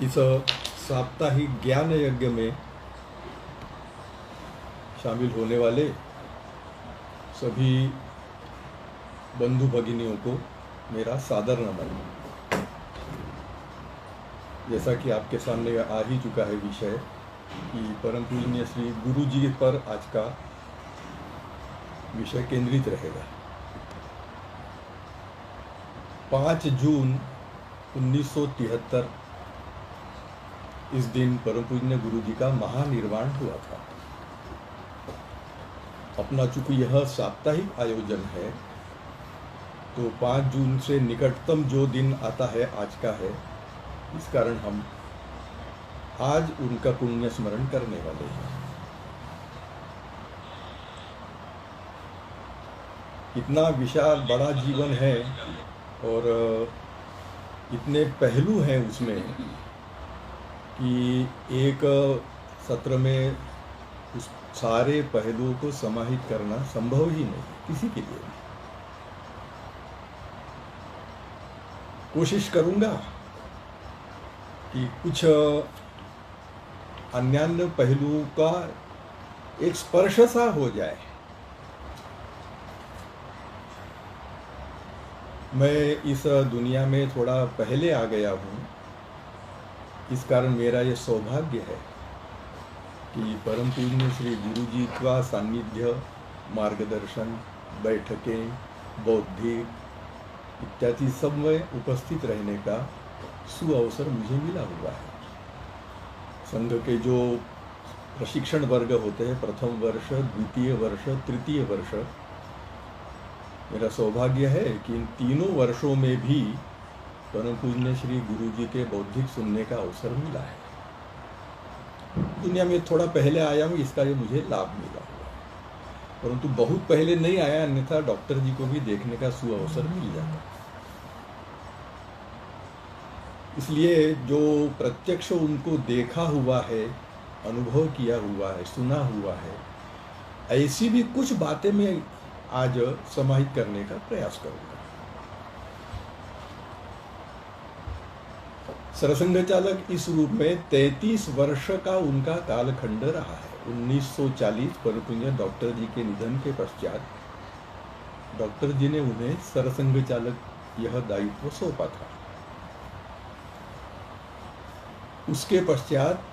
इस साप्ताहिक ज्ञान यज्ञ में शामिल होने वाले सभी बंधु भगिनियों को मेरा सादर नमन। जैसा कि आपके सामने आ ही चुका है विषय कि परम पूजनीय श्री गुरु जी पर आज का विषय केंद्रित रहेगा। 5 जून 1973 इस दिन परम पूजनीय गुरु जी का महानिर्वाण हुआ था। अपना चूंकि यह साप्ताहिक आयोजन है तो 5 जून से निकटतम जो दिन आता है आज का है, इस कारण हम आज उनका पुण्य स्मरण करने वाले हैं। इतना विशाल बड़ा जीवन है और इतने पहलू हैं उसमें कि एक सत्र में उस सारे पहलुओं को समाहित करना संभव ही नहीं किसी के लिए भी। कोशिश करूंगा कि कुछ अन्य पहलुओं का एक स्पर्श सा हो जाए। मैं इस दुनिया में थोड़ा पहले आ गया हूँ, इस कारण मेरा ये सौभाग्य है कि परम पूजनीय श्री गुरु जी का सानिध्य, मार्गदर्शन, बैठकें, बौद्धिक इत्यादि सब में उपस्थित रहने का सुअवसर मुझे मिला हुआ है। संघ के जो प्रशिक्षण वर्ग होते हैं, प्रथम वर्ष, द्वितीय वर्ष, तृतीय वर्ष, मेरा सौभाग्य है कि इन तीनों वर्षों में भी परम पूजनीय श्री गुरु जी के बौद्धिक सुनने का अवसर मिला है। दुनिया में थोड़ा पहले आया हूँ, इसका ये मुझे लाभ मिला हुआ है, परंतु बहुत पहले नहीं आया, अन्यथा डॉक्टर जी को भी देखने का सुअवसर मिल जाता। इसलिए जो प्रत्यक्ष उनको देखा हुआ है, अनुभव किया हुआ है, सुना हुआ है, ऐसी भी कुछ बातें मैं आज समाहित करने का प्रयास करूंगा। सरसंघ चालक इस रूप में 33 वर्ष का उनका कालखंड रहा है। 1940 परम पूज्य डॉक्टर जी के निधन के पश्चात डॉक्टर जी ने उन्हें सरसंघ चालक यह दायित्व सौंपा था। उसके पश्चात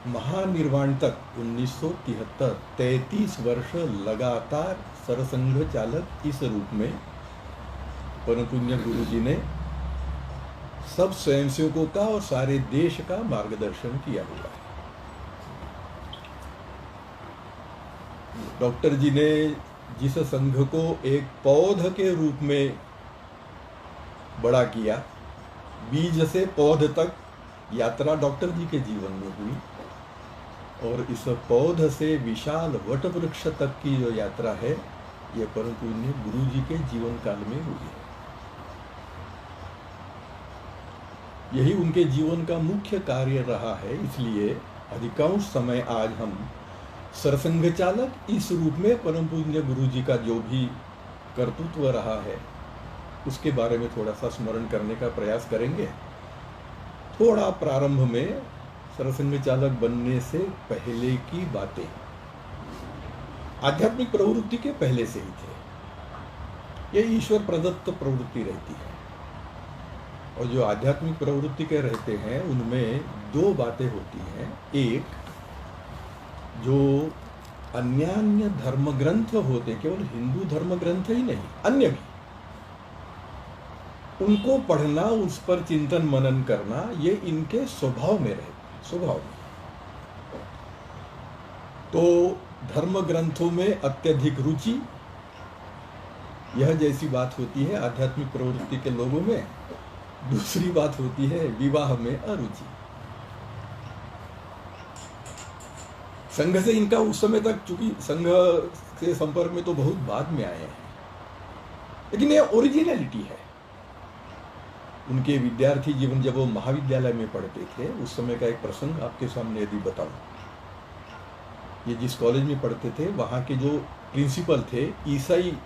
महानिर्वाण तक 1973 33 वर्ष लगातार सरसंघ चालक इस रूप में परम पूज्य गुरु जी ने सब स्वयंसेवकों का और सारे देश का मार्गदर्शन किया हुआ है। डॉक्टर जी ने जिस संघ को एक पौध के रूप में बड़ा किया, बीज से पौध तक यात्रा डॉक्टर जी के जीवन में हुई, और इस पौध से विशाल वट वृक्ष तक की जो यात्रा है, ये परम पूज्य गुरु जी के जीवन काल में हुई है। यही उनके जीवन का मुख्य कार्य रहा है। इसलिए अधिकांश समय आज हम सरसंघ चालक इस रूप में परम पूज्य गुरु जी का जो भी कर्तृत्व रहा है उसके बारे में थोड़ा सा स्मरण करने का प्रयास करेंगे। थोड़ा प्रारंभ में सरसंघ चालक बनने से पहले की बातें आध्यात्मिक प्रवृत्ति के पहले से ही थे। ये ईश्वर प्रदत्त प्रवृत्ति रहती है, और जो आध्यात्मिक प्रवृत्ति के रहते हैं उनमें दो बातें होती हैं। एक, जो अन्य धर्म ग्रंथ होते हैं, केवल हिंदू धर्म ग्रंथ ही नहीं, अन्य भी, उनको पढ़ना, उस पर चिंतन मनन करना, ये इनके स्वभाव में रहते, स्वभाव में। तो धर्म ग्रंथों में अत्यधिक रुचि, यह जैसी बात होती है आध्यात्मिक प्रवृत्ति के लोगों में। दूसरी बात होती है विवाह में अरुचि। संघ से इनका उस समय तक, चूंकि संघ के संपर्क में तो बहुत बाद में आए हैं, लेकिन ये ओरिजिनलिटी है। उनके विद्यार्थी जीवन, जब वो महाविद्यालय में पढ़ते थे, उस समय का एक प्रसंग आपके सामने यदि बताऊं। ये जिस कॉलेज में पढ़ते थे, वहाँ के जो प्रिंसिपल थे ईसाई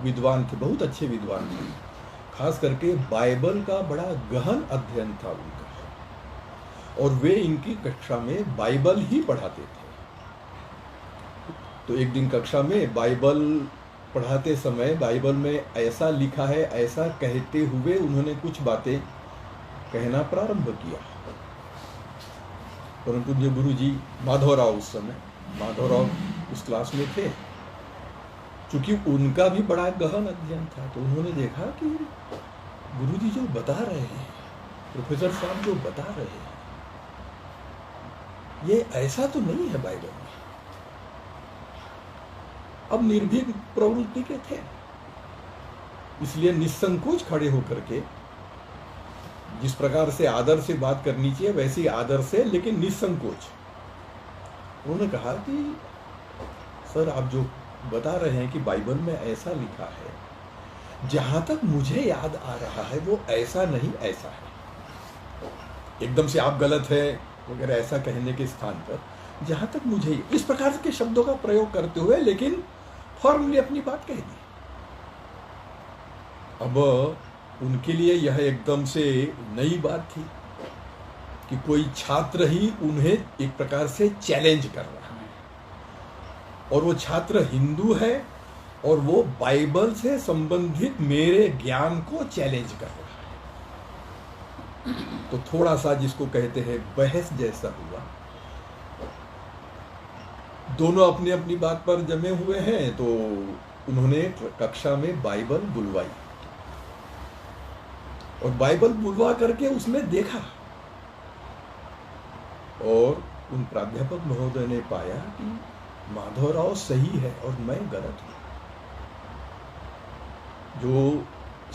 विद्वान थे, बहुत अच्छे विद्वान थे। खास करके बाइबल का बड़ा गहन अध्ययन था उनका, और वे इनकी कक्षा में बाइबल ही पढ़ाते थे। तो एक दिन कक्षा में बाइबल पढ़ाते समय बाइबल में ऐसा लिखा है, ऐसा कहते हुए उन्होंने कुछ बातें कहना प्रारंभ किया। परम पूज्य गुरु जी माधवराव, उस समय माधवराव उस क्लास में थे। चूंकि उनका भी बड़ा गहन अध्ययन था, तो उन्होंने देखा कि गुरु जी जो बता रहे हैं, प्रोफेसर साहब जो बता रहे हैं, ये ऐसा तो नहीं है बाइबल में। अब निर्भीक प्रवृत्ति के थे, इसलिए निसंकोच खड़े होकर के, जिस प्रकार से आदर से बात करनी चाहिए वैसे ही आदर से, लेकिन निसंकोच उन्होंने कहा कि सर आप जो बता रहे हैं कि बाइबल में ऐसा लिखा है, जहां तक मुझे याद आ रहा है वो ऐसा नहीं ऐसा है। एकदम से आप गलत है वगैरह ऐसा कहने के स्थान पर जहां तक मुझे, इस प्रकार के शब्दों का प्रयोग करते हुए लेकिन फॉर्मली अपनी बात कह दी। अब उनके लिए यह एकदम से नई बात थी कि कोई छात्र ही उन्हें एक प्रकार से चैलेंज कर रहा है, और वो छात्र हिंदू है और वो बाइबल से संबंधित मेरे ज्ञान को चैलेंज कर रहा है। तो थोड़ा सा जिसको कहते हैं बहस जैसा हुआ। दोनों अपनी अपनी बात पर जमे हुए हैं, तो उन्होंने कक्षा में बाइबल बुलवाई और बाइबल बुलवा करके उसमें देखा, और उन प्राध्यापक महोदय ने पाया कि माधवराव सही है और मैं गलत हूं। जो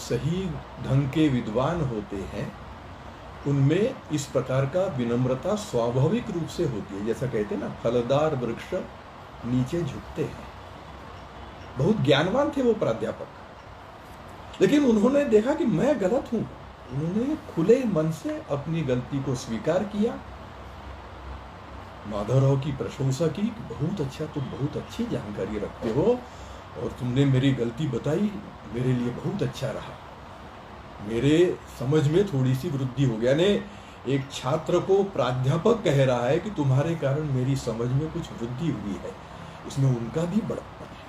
सही ढंग के विद्वान होते हैं उनमें इस प्रकार का विनम्रता स्वाभाविक रूप से होती है। जैसा कहते हैं ना, फलदार वृक्ष नीचे झुकते हैं। बहुत ज्ञानवान थे वो प्राध्यापक, लेकिन उन्होंने देखा कि मैं गलत हूं। उन्होंने खुले मन से अपनी गलती को स्वीकार किया, माधवराव की प्रशंसा की, बहुत अच्छा, तुम बहुत अच्छी जानकारी रखते हो और तुमने मेरी गलती बताई, मेरे लिए बहुत अच्छा रहा, मेरे समझ में थोड़ी सी वृद्धि हो गया। ने एक छात्र को प्राध्यापक कह रहा है कि तुम्हारे कारण मेरी समझ में कुछ वृद्धि हुई है, इसमें उनका भी बड़प्पन है।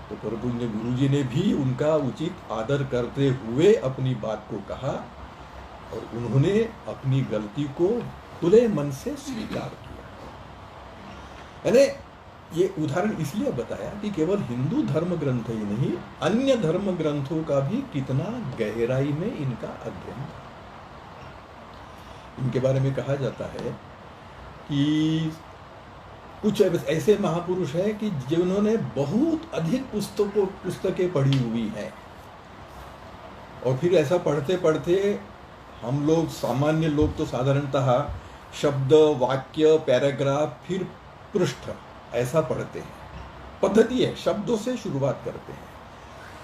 तो परपूज्य गुरु जी ने भी उनका उचित आदर करते हुए अपनी बात को कहा और उन्होंने अपनी गलती को खुले मन से स्वीकार किया। यानी ये उदाहरण इसलिए बताया कि केवल हिंदू धर्म ग्रंथ ही नहीं, अन्य धर्म ग्रंथों का भी कितना गहराई में इनका अध्ययन था। इनके बारे में कहा जाता है कि कुछ ऐसे महापुरुष हैं कि जिन्होंने बहुत अधिक पुस्तकें पढ़ी हुई हैं, और फिर ऐसा पढ़ते पढ़ते हम लोग सामान्य लोग तो साधारणतः शब्द, वाक्य, पैराग्राफ, फिर पृष्ठ ऐसा पढ़ते हैं। पद्धति है, शब्दों से शुरुआत करते हैं।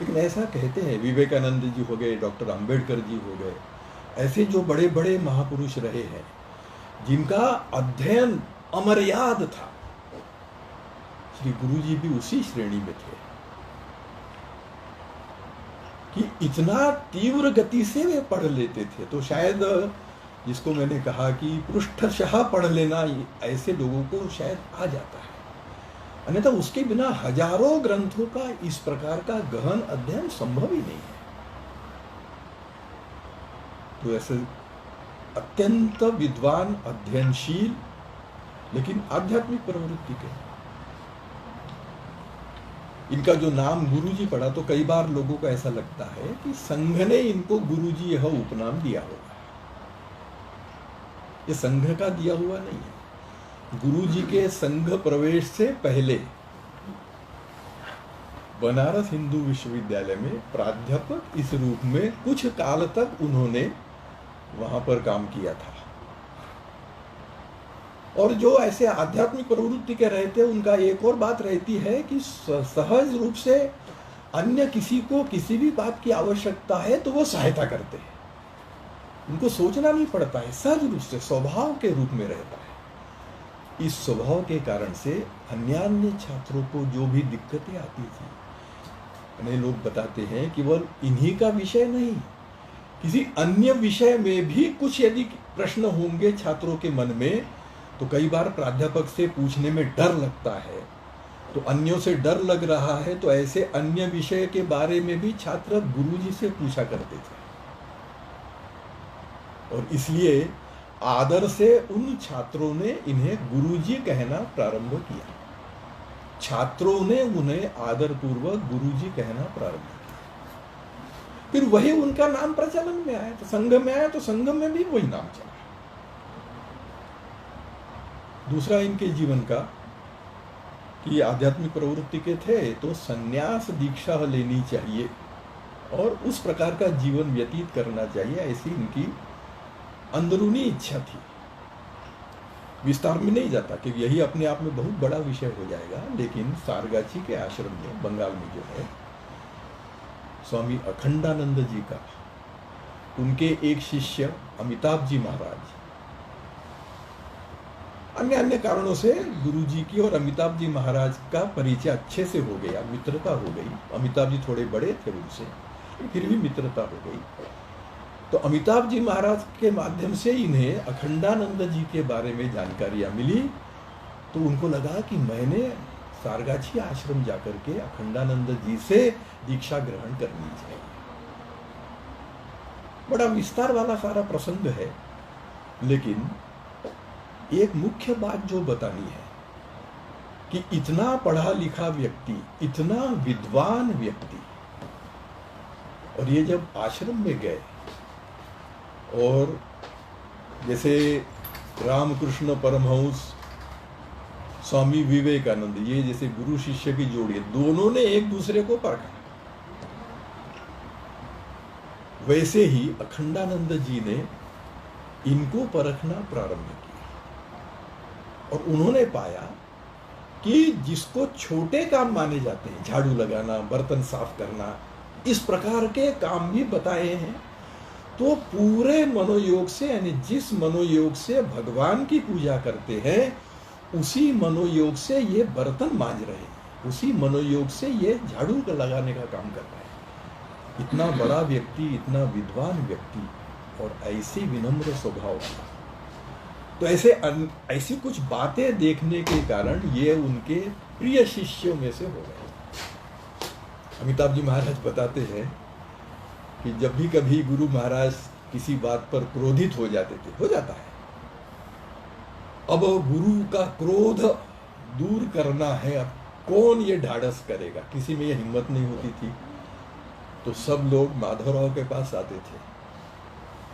लेकिन ऐसा कहते हैं, विवेकानंद जी हो गए, डॉक्टर अंबेडकर जी हो गए, ऐसे जो बड़े बड़े महापुरुष रहे हैं जिनका अध्ययन अमर्याद था, श्री गुरु जी भी उसी श्रेणी में थे कि इतना तीव्र गति से वे पढ़ लेते थे। तो शायद जिसको मैंने कहा कि पृष्ठशः पढ़ लेना, ऐसे लोगों को शायद आ जाता है, अन्यथा उसके बिना हजारों ग्रंथों का इस प्रकार का गहन अध्ययन संभव ही नहीं है। तो ऐसे अत्यंत विद्वान, अध्ययनशील, लेकिन आध्यात्मिक प्रवृत्ति के, इनका जो नाम गुरुजी पड़ा, तो कई बार लोगों को ऐसा लगता है कि संघ ने इनको गुरुजी यह उपनाम दिया होगा। ये संघ का दिया हुआ नहीं है। गुरुजी के संघ प्रवेश से पहले बनारस हिंदू विश्वविद्यालय में प्राध्यापक इस रूप में कुछ काल तक उन्होंने वहां पर काम किया था। और जो ऐसे आध्यात्मिक प्रवृत्ति के रहते हैं, उनका एक और बात रहती है कि सहज रूप से अन्य किसी को किसी भी बात की आवश्यकता है तो वो सहायता करते हैं। उनको सोचना नहीं पड़ता है, सहज रूप से स्वभाव के रूप में रहता है। इस स्वभाव के कारण से अन्य छात्रों को जो भी दिक्कतें आती थी, अनेक लोग बताते हैं केवल इन्हीं का विषय नहीं, किसी अन्य विषय में भी कुछ यदि प्रश्न होंगे छात्रों के मन में, तो कई बार प्राध्यापक से पूछने में डर लगता है। तो अन्यों से डर लग रहा है तो ऐसे अन्य विषय के बारे में भी छात्र गुरुजी से पूछा करते थे। और इसलिए आदर से उन छात्रों ने इन्हें गुरुजी कहना प्रारंभ किया। छात्रों ने उन्हें आदरपूर्वक गुरुजी कहना प्रारंभ किया। फिर वही उनका नाम प्रचलन में आया, तो संघ में आया तो संघ में भी वही नाम चला। दूसरा इनके जीवन का कि आध्यात्मिक प्रवृत्ति के थे तो संन्यास दीक्षा लेनी चाहिए और उस प्रकार का जीवन व्यतीत करना चाहिए, ऐसी इनकी अंदरूनी इच्छा थी। विस्तार में नहीं जाता क्योंकि यही अपने आप में बहुत बड़ा विषय हो जाएगा। लेकिन सारगाछी के आश्रम में बंगाल में जो है स्वामी अखंडानंद जी का, उनके एक शिष्य अमिताभ जी महाराज, अन्य अन्य कारणों से गुरु जी की और अमिताभ जी महाराज का परिचय अच्छे से हो गया, मित्रता हो गई। अमिताभ जी थोड़े बड़े थे उनसे, फिर भी मित्रता हो गई। तो अमिताभ जी महाराज के माध्यम से इन्हें अखंडानंद जी के बारे में जानकारियां मिली। तो उनको लगा कि मैंने सारगाछी आश्रम जाकर के अखंडानंद जी से दीक्षा ग्रहण करनी चाहिए। बड़ा विस्तार वाला सारा प्रसंग है, लेकिन एक मुख्य बात जो बतानी है कि इतना पढ़ा लिखा व्यक्ति, इतना विद्वान व्यक्ति, और ये जब आश्रम में गए और जैसे रामकृष्ण परमहंस, स्वामी विवेकानंद, ये जैसे गुरु शिष्य की जोड़ी, दोनों ने एक दूसरे को परखा, वैसे ही अखंडानंद जी ने इनको परखना प्रारंभ किया। और उन्होंने पाया कि जिसको छोटे काम माने जाते हैं, झाड़ू लगाना, बर्तन साफ करना, इस प्रकार के काम भी बताए हैं, तो पूरे मनोयोग से, यानी जिस मनोयोग से भगवान की पूजा करते हैं, उसी मनोयोग से ये बर्तन मांज रहे हैं, उसी मनोयोग से ये झाड़ू लगाने का काम कर रहे हैं। इतना बड़ा व्यक्ति, इतना विद्वान व्यक्ति और ऐसी विनम्र स्वभाव वाला, तो ऐसी कुछ बातें देखने के कारण ये उनके प्रिय शिष्यों में से हो गए। अमिताभ जी महाराज बताते हैं कि जब भी कभी गुरु महाराज किसी बात पर क्रोधित हो जाते थे, हो जाता है, अब गुरु का क्रोध दूर करना है, अब कौन ये ढाढ़स करेगा, किसी में ये हिम्मत नहीं होती थी। तो सब लोग माधवराव के पास आते थे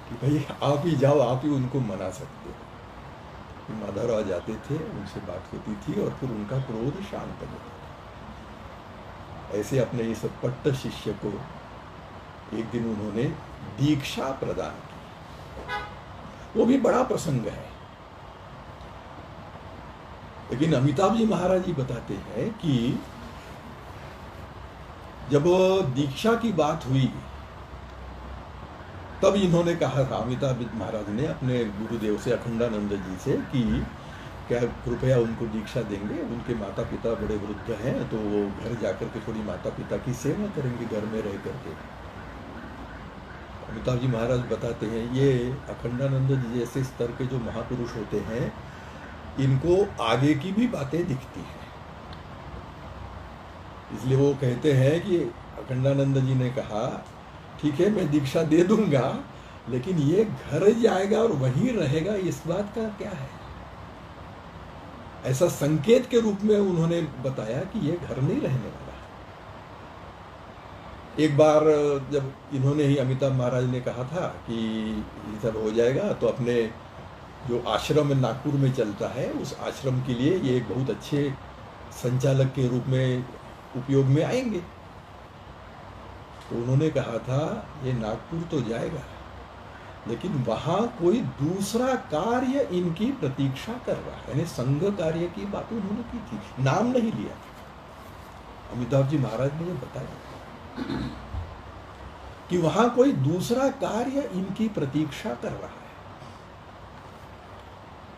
कि भाई आप ही जाओ, आप ही उनको मना सकते हो। माधवराव जाते थे, उनसे बात होती थी और फिर उनका क्रोध शांत होता था। ऐसे अपने इस पट्ट शिष्य को एक दिन उन्होंने दीक्षा प्रदान की, वो भी बड़ा प्रसंग है। लेकिन अमिताभ जी महाराज जी बताते हैं कि जब दीक्षा की बात हुई तब इन्होंने कहा था, अमिताभ महाराज ने अपने गुरुदेव से, अखंडानंद जी से, कि क्या कृपया उनको दीक्षा देंगे, उनके माता पिता बड़े वृद्ध हैं, तो वो घर जाकर के थोड़ी माता पिता की सेवा करेंगे घर में रह करके। अमिताभ जी महाराज बताते हैं, ये अखंडानंद जी जैसे स्तर के जो महापुरुष होते हैं, इनको आगे की भी बातें दिखती हैं। इसलिए वो कहते हैं कि अखंडानंद जी ने कहा, ठीक है मैं दीक्षा दे दूंगा, लेकिन ये घर जाएगा और वहीं रहेगा, इस बात का क्या है। ऐसा संकेत के रूप में उन्होंने बताया कि ये घर नहीं रहने वाला। एक बार जब इन्होंने ही, अमिताभ महाराज ने कहा था कि ये सब हो जाएगा तो अपने जो आश्रम नागपुर में चलता है, उस आश्रम के लिए ये एक बहुत अच्छे संचालक के रूप में उपयोग में आएंगे। तो उन्होंने कहा था ये नागपुर तो जाएगा, लेकिन वहां कोई दूसरा कार्य इनकी प्रतीक्षा कर रहा है, यानी संघ कार्य की बात उन्होंने की थी, नाम नहीं लिया। अमिताभ जी महाराज ने ये बताया कि वहां कोई दूसरा कार्य इनकी प्रतीक्षा कर रहा है।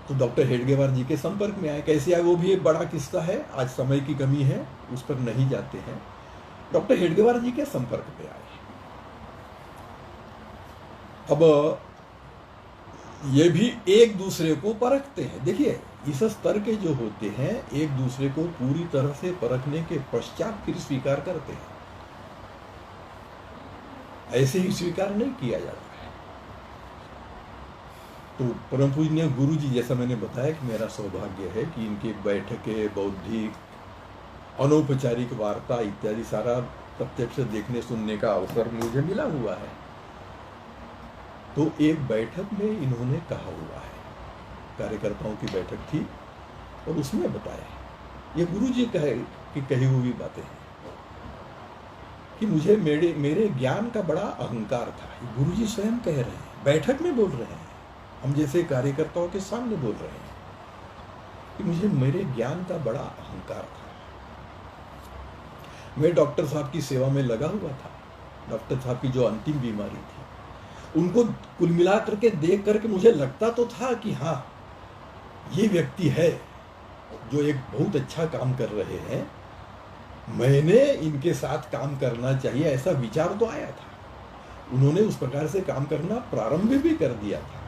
तो डॉक्टर हेडगेवार जी के संपर्क में आए। कैसे आए वो भी एक बड़ा किस्सा है, आज समय की कमी है, उस पर नहीं जाते हैं। डॉक्टर हेडगेवार जी के संपर्क में आए अब ये भी एक दूसरे को परखते हैं। देखिए, इस स्तर के जो होते हैं एक दूसरे को पूरी तरह से परखने के पश्चात फिर स्वीकार करते हैं, ऐसे ही स्वीकार नहीं किया जाता है। तो परम पूजनीय गुरु जी, जैसा मैंने बताया कि मेरा सौभाग्य है कि इनके बैठकें, बौद्धिक, अनौपचारिक वार्ता इत्यादि सारा प्रत्यक्ष देखने सुनने का अवसर मुझे मिला हुआ है। तो एक बैठक में इन्होंने कहा हुआ है, कार्यकर्ताओं की बैठक थी और उसमें बताया, ये गुरु जी कही हुई बातें हैं कि मुझे मेरे ज्ञान का बड़ा अहंकार था। ये गुरु जी स्वयं कह रहे हैं, बैठक में बोल रहे हैं, हम जैसे कार्यकर्ताओं के सामने बोल रहे हैं कि मुझे मेरे ज्ञान का बड़ा अहंकार था। मैं डॉक्टर साहब की सेवा में लगा हुआ था। डॉक्टर साहब की जो अंतिम बीमारी थी, उनको कुल मिला करके देख करके मुझे लगता तो था कि हाँ, ये व्यक्ति है जो एक बहुत अच्छा काम कर रहे हैं, मैंने इनके साथ काम करना चाहिए, ऐसा विचार तो आया था। उन्होंने उस प्रकार से काम करना प्रारंभ भी कर दिया था।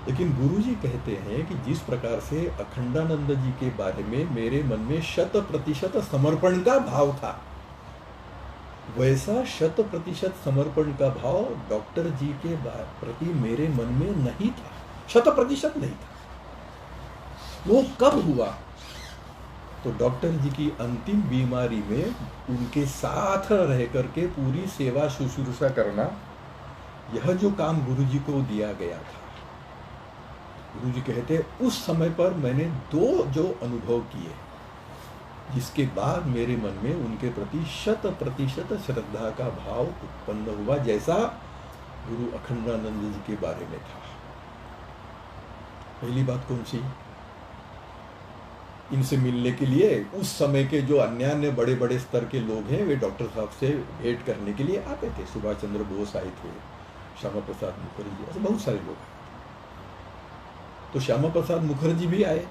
लेकिन गुरुजी कहते हैं कि जिस प्रकार से अखंडानंद जी के बारे में मेरे मन में 100% समर्पण का भाव था, वैसा 100% समर्पण का भाव डॉक्टर जी के प्रति मेरे मन में नहीं था। 100% नहीं था। वो कब हुआ? तो डॉक्टर जी की अंतिम बीमारी में उनके साथ रह करके पूरी सेवा शुश्रूषा करना, यह जो काम गुरु जी को दिया गया था। गुरु जी कहते उस समय पर मैंने दो जो अनुभव किए, जिसके बाद मेरे मन में उनके प्रति 100% श्रद्धा का भाव उत्पन्न हुआ, जैसा गुरु अखंडानंद जी के बारे में था। पहली बात कौन सी? इनसे मिलने के लिए उस समय के जो अन्य बड़े बड़े स्तर के लोग हैं, वे डॉक्टर साहब से भेंट करने के लिए आते थे। सुभाष चंद्र बोस आए थे, श्यामा प्रसाद मुखर्जी, ऐसे बहुत सारे लोग आए। तो श्यामा प्रसाद मुखर्जी भी आए।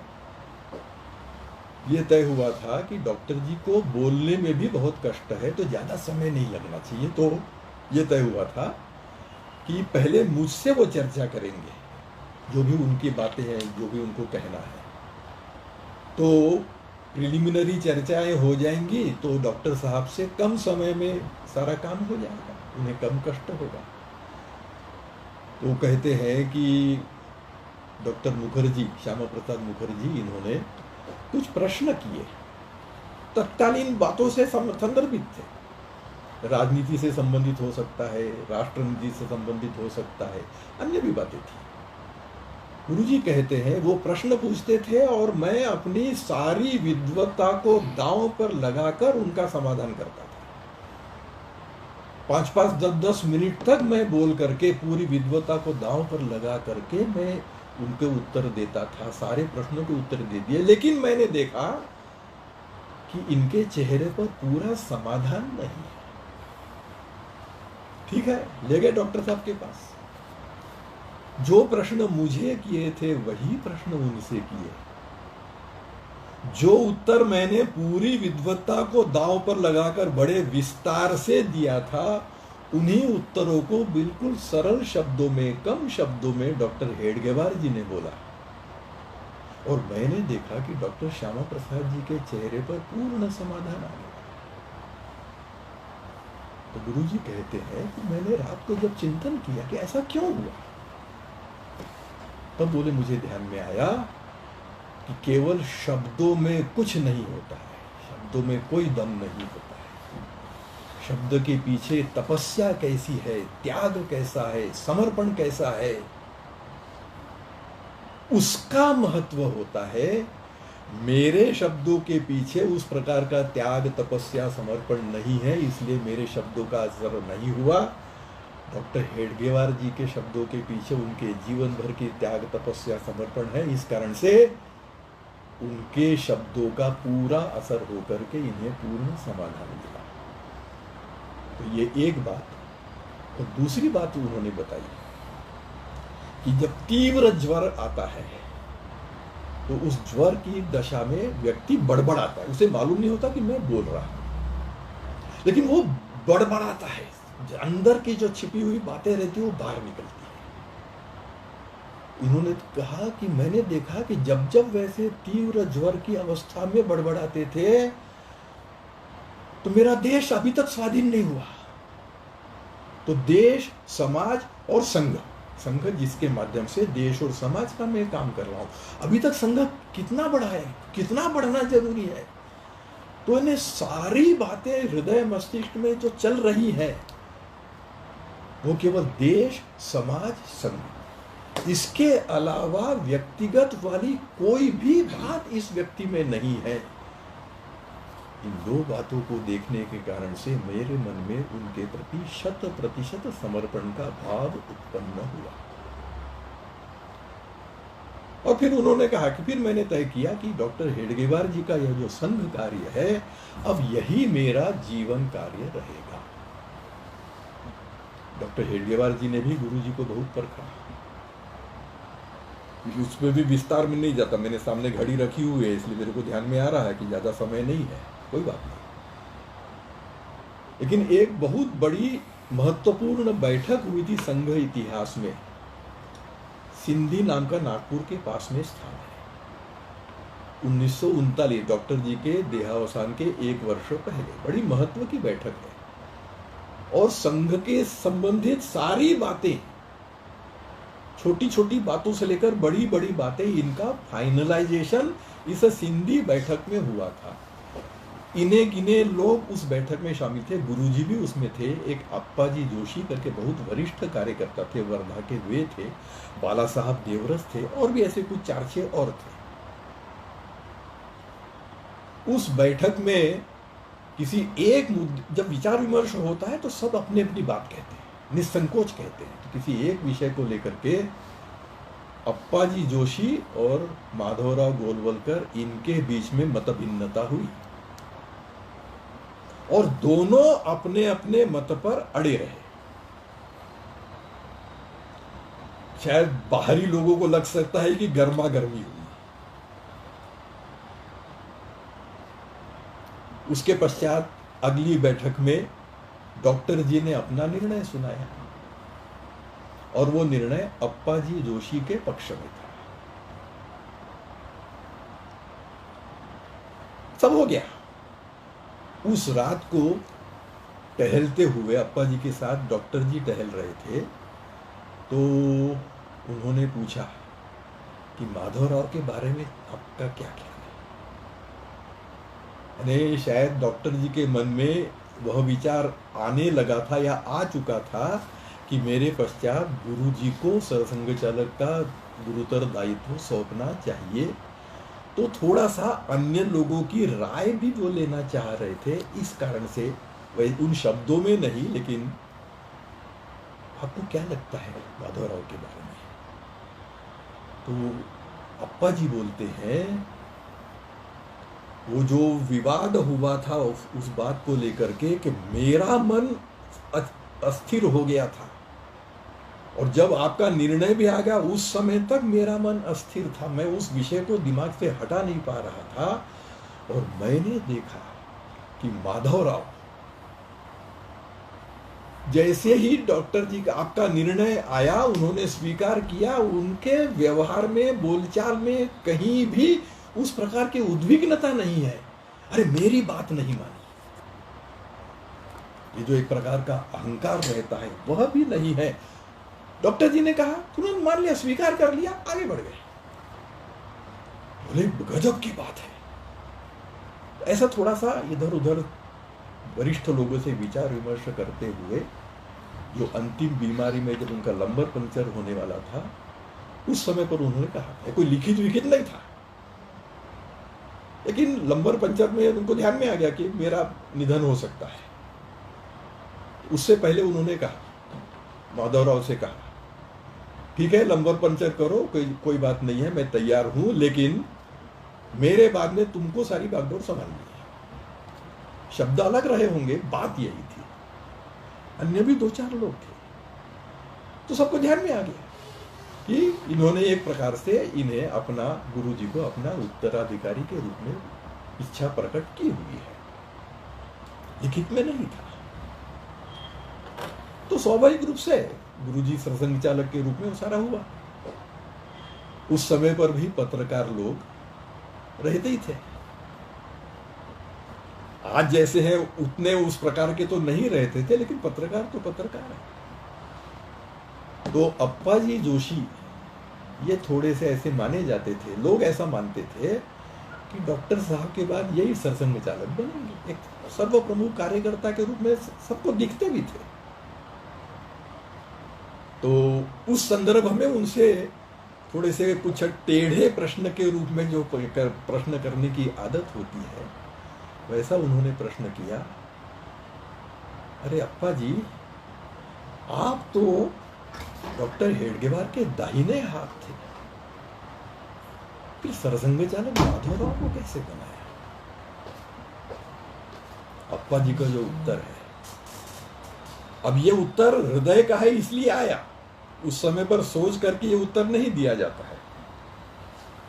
ये तय हुआ था कि डॉक्टर जी को बोलने में भी बहुत कष्ट है, तो ज़्यादा समय नहीं लगना चाहिए। तो ये तय हुआ था कि पहले मुझसे वो चर्चा करेंगे, जो भी उनकी बातें हैं, जो भी उनको कहना है। तो प्रिलिमिनरी चर्चाएं हो जाएंगी तो डॉक्टर साहब से कम समय में सारा काम हो जाएगा, उन्हें कम कष्ट होगा। तो कहते हैं कि डॉक्टर मुखर्जी, श्यामा प्रसाद मुखर्जी, इन्होंने कुछ प्रश्न किए, तत्कालीन बातों से संदर्भित थे। राजनीति से संबंधित हो सकता है, राष्ट्रनीति से संबंधित हो सकता है, अन्य भी बातें थी। गुरुजी कहते हैं वो प्रश्न पूछते थे और मैं अपनी सारी विद्वत्ता को दांव पर लगाकर उनका समाधान करता था। 5-5, 10-10 मिनट तक मैं बोल करके पूरी विद्वत्ता को दांव पर लगा करके मैं उनके उत्तर देता था। सारे प्रश्नों के उत्तर दे दिए, लेकिन मैंने देखा कि इनके चेहरे पर पूरा समाधान नहीं। ठीक है, ले गए डॉक्टर साहब के पास। जो प्रश्न मुझे किए थे वही प्रश्न उनसे किए। जो उत्तर मैंने पूरी विद्वत्ता को दांव पर लगाकर बड़े विस्तार से दिया था, उन्हीं उत्तरों को बिल्कुल सरल शब्दों में, कम शब्दों में डॉक्टर हेडगेवार जी ने बोला। और मैंने देखा कि डॉक्टर श्यामा प्रसाद जी के चेहरे पर पूर्ण समाधान आ गया। तो गुरु जी कहते हैं कि मैंने रात को जब चिंतन किया कि ऐसा क्यों हुआ, तब बोले मुझे ध्यान में आया कि केवल शब्दों में कुछ नहीं होता है, शब्दों में कोई दम नहीं होता है। शब्द के पीछे तपस्या कैसी है, त्याग कैसा है, समर्पण कैसा है, उसका महत्व होता है। मेरे शब्दों के पीछे उस प्रकार का त्याग, तपस्या, समर्पण नहीं है, इसलिए मेरे शब्दों का असर नहीं हुआ। डॉक्टर हेडगेवार जी के शब्दों के पीछे उनके जीवन भर की त्याग, तपस्या, समर्पण है। इस कारण से उनके शब्दों का पूरा असर होकर के इन्हें पूर्ण समाधान मिला। तो ये एक बात। और दूसरी बात उन्होंने बताई कि जब तीव्र ज्वर आता है तो उस ज्वर की दशा में व्यक्ति बड़बड़ाता है। उसे मालूम नहीं होता कि मैं बोल रहा हूं, लेकिन वो बड़बड़ाता है, अंदर की जो छिपी हुई बातें रहती है वो बाहर निकलती है। इन्होंने कहा कि मैंने देखा कि जब जब वैसे तीव्र ज्वर की अवस्था में बड़बड़ाते थे तो मेरा देश अभी तक स्वाधीन नहीं हुआ। तो देश, समाज और संघ, संघ जिसके माध्यम से देश और समाज का मैं काम कर रहा हूं, अभी तक संघ कितना बड़ा है, कितना बढ़ना जरूरी है। तो इन्हें सारी बातें हृदय मस्तिष्क में जो चल रही है वो केवल देश, समाज, संघ, इसके अलावा व्यक्तिगत वाली कोई भी बात इस व्यक्ति में नहीं है। इन दो बातों को देखने के कारण से मेरे मन में उनके प्रति 100% समर्पण का भाव उत्पन्न हुआ। और फिर उन्होंने कहा कि फिर मैंने तय किया कि डॉक्टर हेडगेवार जी का यह जो संघ कार्य है, अब यही मेरा जीवन कार्य रहेगा। डॉक्टर हेडगेवार जी ने भी गुरु जी को बहुत परखा। उसमें भी विस्तार में नहीं जाता, मैंने सामने घड़ी रखी हुई है इसलिए मेरे को ध्यान में आ रहा है कि ज्यादा समय नहीं है, कोई बात नहीं। लेकिन एक बहुत बड़ी महत्वपूर्ण बैठक हुई थी संघ इतिहास में, सिंधी नाम का नागपुर के पास में स्थान है। 1939 डॉक्टर जी के देहावसान के 1 वर्ष पहले बड़ी महत्व की बैठक है। और संघ के संबंधित सारी बातें, छोटी छोटी बातों से लेकर बड़ी बड़ी बातें, इनका फाइनलाइजेशन इस सिंधी बैठक में हुआ था। इन्हें गिने लोग उस बैठक में शामिल थे, गुरुजी भी उसमें थे। एक अप्पा जी जोशी करके बहुत वरिष्ठ कार्यकर्ता थे, वर्धा के वे थे, बाला साहब देवरस थे, और भी ऐसे कुछ 4-6 और थे। उस बैठक में किसी एक मुद्दे, जब विचार विमर्श होता है तो सब अपनी अपनी बात कहते हैं, निसंकोच कहते हैं। तो किसी एक विषय को लेकर के अप्पा जी जोशी और माधवराव गोलवलकर, इनके बीच में मतभिन्नता हुई और दोनों अपने अपने मत पर अड़े रहे। शायद बाहरी लोगों को लग सकता है कि गर्मा गर्मी हुई। उसके पश्चात अगली बैठक में डॉक्टर जी ने अपना निर्णय सुनाया और वो निर्णय अप्पा जी जोशी के पक्ष में था। सब हो गया। उस रात को टहलते हुए अप्पा जी के साथ डॉक्टर जी टहल रहे थे, तो उन्होंने पूछा कि माधवराव के बारे में आपका क्या ख्याल है। यानी शायद डॉक्टर जी के मन में वह विचार आने लगा था या आ चुका था कि मेरे पश्चात गुरु जी को सरसंघ चालक का गुरुतर दायित्व सौंपना चाहिए। तो थोड़ा सा अन्य लोगों की राय भी वो लेना चाह रहे थे। इस कारण से वह उन शब्दों में नहीं, लेकिन आपको क्या लगता है माधवराव के बारे में। तो अप्पा जी बोलते हैं, वो जो विवाद हुआ था उस बात को लेकर के कि मेरा मन अस्थिर हो गया था, और जब आपका निर्णय भी आ गया उस समय तक मेरा मन अस्थिर था। मैं उस विषय को दिमाग से हटा नहीं पा रहा था। और मैंने देखा कि माधवराव जैसे ही डॉक्टर जी का आपका निर्णय आया, उन्होंने स्वीकार किया, उनके व्यवहार में, बोलचाल में कहीं भी उस प्रकार की उद्विग्नता नहीं है। अरे मेरी बात नहीं मानी, ये जो एक प्रकार का अहंकार रहता है वह भी नहीं है। डॉक्टर जी ने कहा, तुरंत मान लिया, स्वीकार कर लिया, आगे बढ़ गए। बोले गजब की बात है। ऐसा थोड़ा सा इधर उधर वरिष्ठ लोगों से विचार विमर्श करते हुए, जो अंतिम बीमारी में जब उनका लंबर पंक्चर होने वाला था, उस समय पर उन्होंने कहा, कोई लिखित विखित नहीं था, लेकिन लंबर पंक्चर में उनको ध्यान में आ गया कि मेरा निधन हो सकता है। उससे पहले उन्होंने कहा, माधवराव से कहा, ठीक है लंबर पंक्चर करो, कोई बात नहीं है, मैं तैयार हूं, लेकिन मेरे बाद में तुमको सारी बागडोर संभालनी है। शब्द अलग रहे होंगे, बात यही थी। अन्य भी 2-4 लोग थे, तो सबको ध्यान में आ गया कि इन्होंने एक प्रकार से इन्हें अपना, गुरु जी को अपना उत्तराधिकारी के रूप में इच्छा प्रकट की हुई है। लिखित में नहीं था। तो स्वाभाविक रूप से गुरुजी सरसंघ चालक के रूप में वो सारा हुआ। उस समय पर भी पत्रकार लोग रहते ही थे। आज जैसे हैं उतने उस प्रकार के तो नहीं रहते थे, लेकिन पत्रकार तो पत्रकार है। तो अप्पाजी जोशी ये थोड़े से ऐसे माने जाते थे, लोग ऐसा मानते थे कि डॉक्टर साहब के बाद यही सरसंघ चालक बनेंगे, एक सर्व प्रमुख कार्यकर्ता के रूप में सबको दिखते भी थे। तो उस संदर्भ में उनसे थोड़े से कुछ टेढ़े प्रश्न के रूप में जो प्रश्न करने की आदत होती है, वैसा उन्होंने प्रश्न किया, अरे अप्पा जी, आप तो डॉक्टर हेडगेवार के दाहिने हाथ थे, फिर सरसंघ चालक माधवराव को कैसे बनाया? अप्पा जी का जो उत्तर है, अब ये उत्तर हृदय का है इसलिए आया, उस समय पर सोच करके ये उत्तर नहीं दिया जाता है।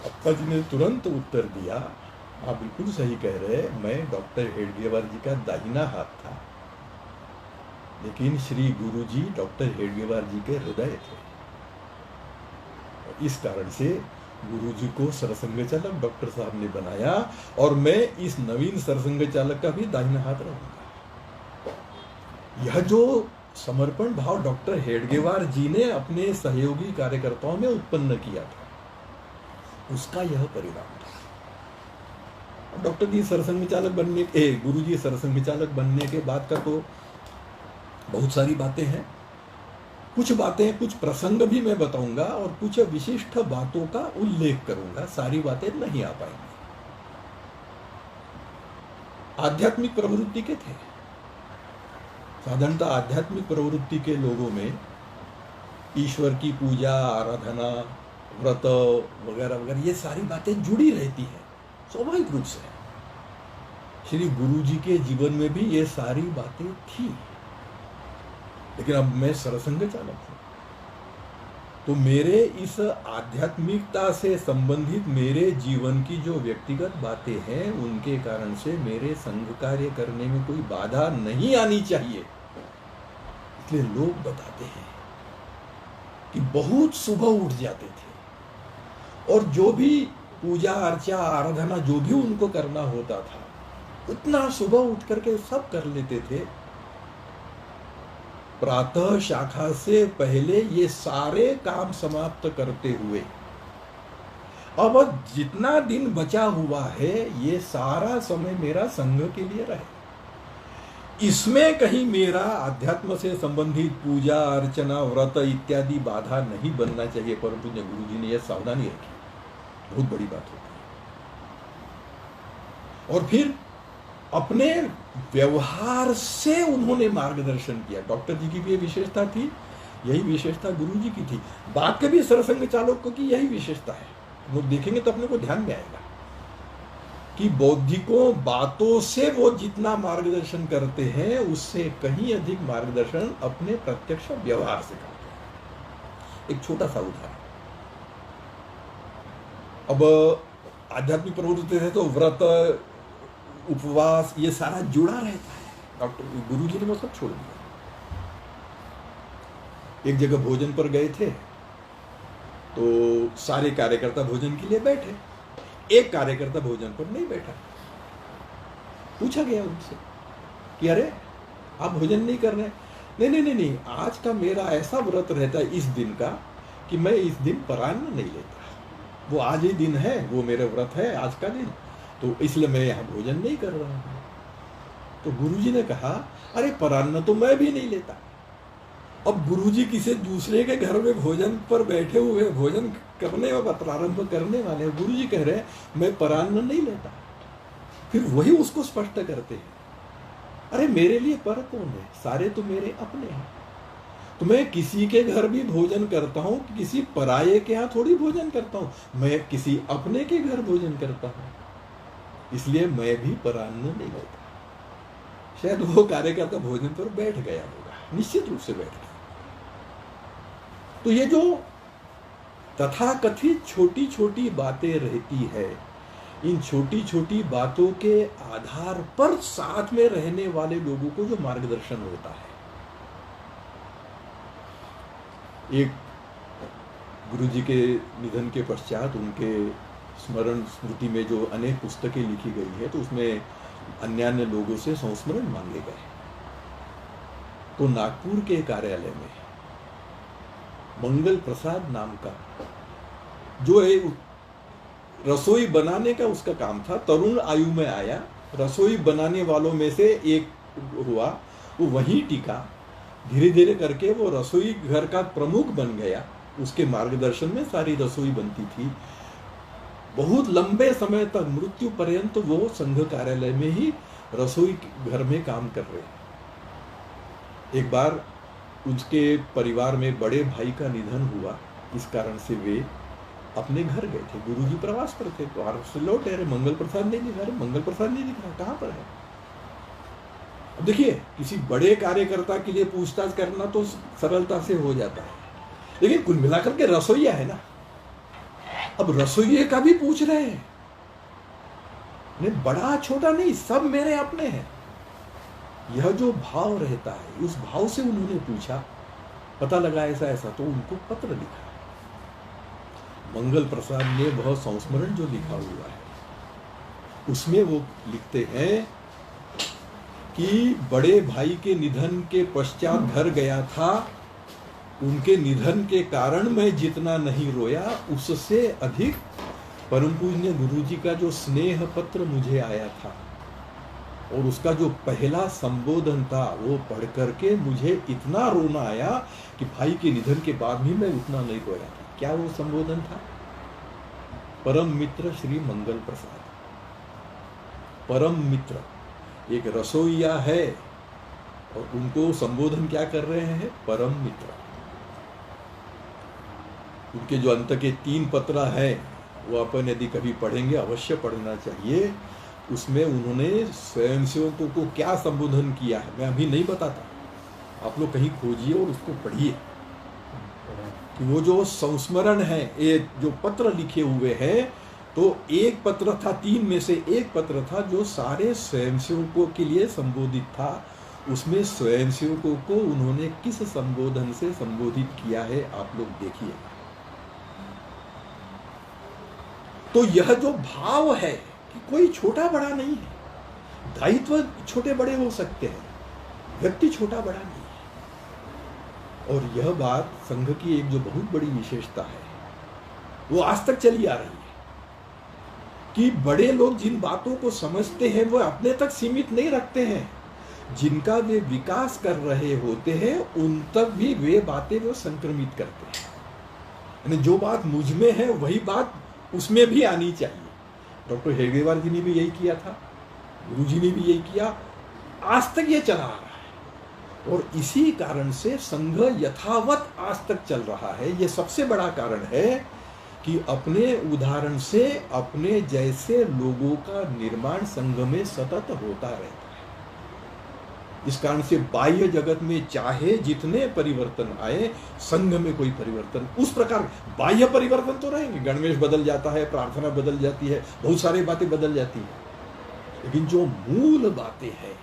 अप्पा जी ने तुरंत उत्तर दिया, आप बिल्कुल सही कह रहे हैं, मैं डॉक्टर हेडगेवार जी का दाहिना हाथ था, लेकिन श्री गुरुजी डॉक्टर हेडगेवार जी के हृदय थे। इस कारण से गुरुजी को सरसंघ चालक डॉक्टर साहब ने बनाया, और मैं इस नवीन सरसंघ चालक का भी दाहिना हाथ रहूंगा। यह जो समर्पण भाव डॉक्टर हेडगेवार जी ने अपने सहयोगी कार्यकर्ताओं में उत्पन्न किया था, उसका यह परिणाम था। डॉक्टर जी सरसंघ चालक बनने के गुरुजी सरसंघ चालक बनने के बाद का तो बहुत सारी बातें हैं, कुछ बातें, कुछ प्रसंग भी मैं बताऊंगा और कुछ विशिष्ट बातों का उल्लेख करूंगा, सारी बातें नहीं आ पाएंगी। आध्यात्मिक प्रवृत्ति के थे, साधारणतः आध्यात्मिक प्रवृत्ति के लोगों में ईश्वर की पूजा, आराधना, व्रत वगैरह वगैरह ये सारी बातें जुड़ी रहती है स्वाभाविक रूप से। श्री गुरुजी के जीवन में भी ये सारी बातें थी, लेकिन अब मैं सरसंघ चालक हूं, तो मेरे इस आध्यात्मिकता से संबंधित मेरे जीवन की जो व्यक्तिगत बातें हैं, उनके कारण से मेरे संघ कार्य करने में कोई बाधा नहीं आनी चाहिए। इसलिए लोग बताते हैं कि बहुत सुबह उठ जाते थे और जो भी पूजा अर्चा आराधना जो भी उनको करना होता था, उतना सुबह उठ करके सब कर लेते थे। प्रातः शाखा से पहले ये सारे काम समाप्त करते हुए अब जितना दिन बचा हुआ है, ये सारा समय मेरा संघ के लिए रहे। इसमें कहीं मेरा अध्यात्म से संबंधित पूजा अर्चना व्रत इत्यादि बाधा नहीं बनना चाहिए। परंतु गुरुजी ने यह सावधानी रखी, बहुत बड़ी बात होती है। और फिर अपने व्यवहार से उन्होंने मार्गदर्शन किया। डॉक्टर जी की भी ये विशेषता थी, यही विशेषता गुरुजी की थी। बात के भी सरसंघ चालकों की यही विशेषता है। वो देखेंगे तो अपने को ध्यान में आएगा कि बौद्धिकों बातों से वो जितना मार्गदर्शन करते हैं, उससे कहीं अधिक मार्गदर्शन अपने प्रत्यक्ष व्यवहार से करते हैं। एक छोटा सा उदाहरण, अब आध्यात्मिक प्रवृत्ति है तो व्रत उपवास ये सारा जुड़ा रहता है। डॉक्टर गुरुजी ने वो सब छोड़ दिया। एक जगह भोजन पर गए थे तो सारे कार्यकर्ता भोजन के लिए बैठे, एक कार्यकर्ता भोजन पर नहीं बैठा। पूछा गया उनसे कि अरे आप भोजन नहीं कर रहे? नहीं, आज का मेरा ऐसा व्रत रहता है इस दिन का कि मैं इस दिन परान्न नहीं लेता। वो आज ही दिन है, वो मेरा व्रत है आज का दिन, तो इसलिए मैं यहाँ भोजन नहीं कर रहा हूँ। तो गुरुजी ने कहा अरे परान्न तो मैं भी नहीं लेता। अब गुरुजी किसी दूसरे के घर में भोजन पर बैठे हुए, भोजन करने व प्रारंभ करने वाले, गुरुजी कह रहे हैं मैं परान्न नहीं लेता। फिर वही उसको स्पष्ट करते हैं, अरे मेरे लिए पर कौन है, सारे तो मेरे अपने हैं। तो मैं किसी के घर भी भोजन करता हूँ, किसी पराये के यहाँ थोड़ी भोजन करता हूँ, मैं किसी अपने के घर भोजन करता हूँ, इसलिए मैं भी परान्न नहीं लेता। शायद वो कार्यकर्ता भोजन पर बैठ गया होगा, निश्चित रूप से बैठ गया। तो ये जो तथाकथित छोटी छोटी बातें रहती है, इन छोटी छोटी बातों के आधार पर साथ में रहने वाले लोगों को जो मार्गदर्शन होता है, एक गुरु जी के निधन के पश्चात उनके स्मरण स्मृति में जो अनेक पुस्तकें लिखी गई है, तो उसमें अन्य लोगों से संस्मरण मांगे गए। तो नागपुर के कार्यालय में मंगल प्रसाद नाम का जो है, रसोई बनाने का उसका काम था, तरुण आयु में आया, रसोई बनाने वालों में से एक हुआ, वो वहीं टिका, धीरे धीरे करके वो रसोई घर का प्रमुख बन गया। उसके मार्गदर्शन में सारी रसोई बनती थी। बहुत लंबे समय तक मृत्यु पर्यंत वो संघ कार्यालय में ही रसोई घर में काम कर रहे। एक बार उसके परिवार में बड़े भाई का निधन हुआ, इस कारण से वे अपने घर गए थे। गुरुजी प्रवास पर थे, तो से लौटे, अरे मंगल प्रसाद नहीं दिखा, अरे मंगल प्रसाद नहीं दिख रहा, कहाँ पर है? अब देखिए, किसी बड़े कार्यकर्ता के लिए पूछताछ करना तो सरलता से हो जाता है, लेकिन कुल मिलाकर के रसोईया है ना, अब रसोइये का भी पूछ रहे हैं। नहीं, बड़ा छोटा नहीं, सब मेरे अपने हैं। यह जो भाव रहता है, उस भाव से उन्होंने पूछा, पता लगा ऐसा ऐसा, तो उनको पत्र लिखा। मंगल प्रसाद ने वह संस्मरण जो लिखा हुआ है, उसमें वो लिखते हैं कि बड़े भाई के निधन के पश्चात घर गया था, उनके निधन के कारण मैं जितना नहीं रोया, उससे अधिक परम पूज्य गुरुजी का जो स्नेह पत्र मुझे आया था और उसका जो पहला संबोधन था, वो पढ़ करके मुझे इतना रोना आया कि भाई के निधन के बाद भी मैं उतना नहीं रोया था। क्या वो संबोधन था? परम मित्र श्री मंगल प्रसाद। परम मित्र एक रसोईया है और उनको संबोधन क्या कर रहे हैं? परम मित्र। उनके जो अंत के 3 पत्र हैं, वो अपन यदि कभी पढ़ेंगे, अवश्य पढ़ना चाहिए। उसमें उन्होंने स्वयंसेवकों को क्या संबोधन किया है, मैं अभी नहीं बताता, आप लोग कहीं खोजिए और उसको पढ़िए कि वो जो संस्मरण है, ये जो पत्र लिखे हुए हैं, तो एक पत्र था, 3 में से एक पत्र था जो सारे स्वयंसेवकों के लिए संबोधित था। उसमें स्वयंसेवकों को उन्होंने किस संबोधन से संबोधित किया है, आप लोग देखिए। तो यह जो भाव है कि कोई छोटा बड़ा नहीं है, दायित्व छोटे बड़े हो सकते हैं, व्यक्ति छोटा बड़ा नहीं है। और यह बात संघ की एक जो बहुत बड़ी विशेषता है, वो आज तक चली आ रही है कि बड़े लोग जिन बातों को समझते हैं वो अपने तक सीमित नहीं रखते हैं, जिनका वे विकास कर रहे होते हैं उन तक भी वे बातें वो संक्रमित करते हैं। यानी जो बात मुझ में है वही बात उसमें भी आनी चाहिए। डॉक्टर हेगडेवार जी ने भी यही किया था, गुरु जी ने भी यही किया, आज तक ये चला आ रहा है। और इसी कारण से संघ यथावत आज तक चल रहा है। ये सबसे बड़ा कारण है कि अपने उदाहरण से अपने जैसे लोगों का निर्माण संघ में सतत होता रहता है। इस कारण से बाह्य जगत में चाहे जितने परिवर्तन आए, संघ में कोई परिवर्तन उस प्रकार, बाह्य परिवर्तन तो रहेंगे, गणवेश बदल जाता है, प्रार्थना बदल जाती है, बहुत सारी बातें बदल जाती है, लेकिन जो मूल बातें हैं,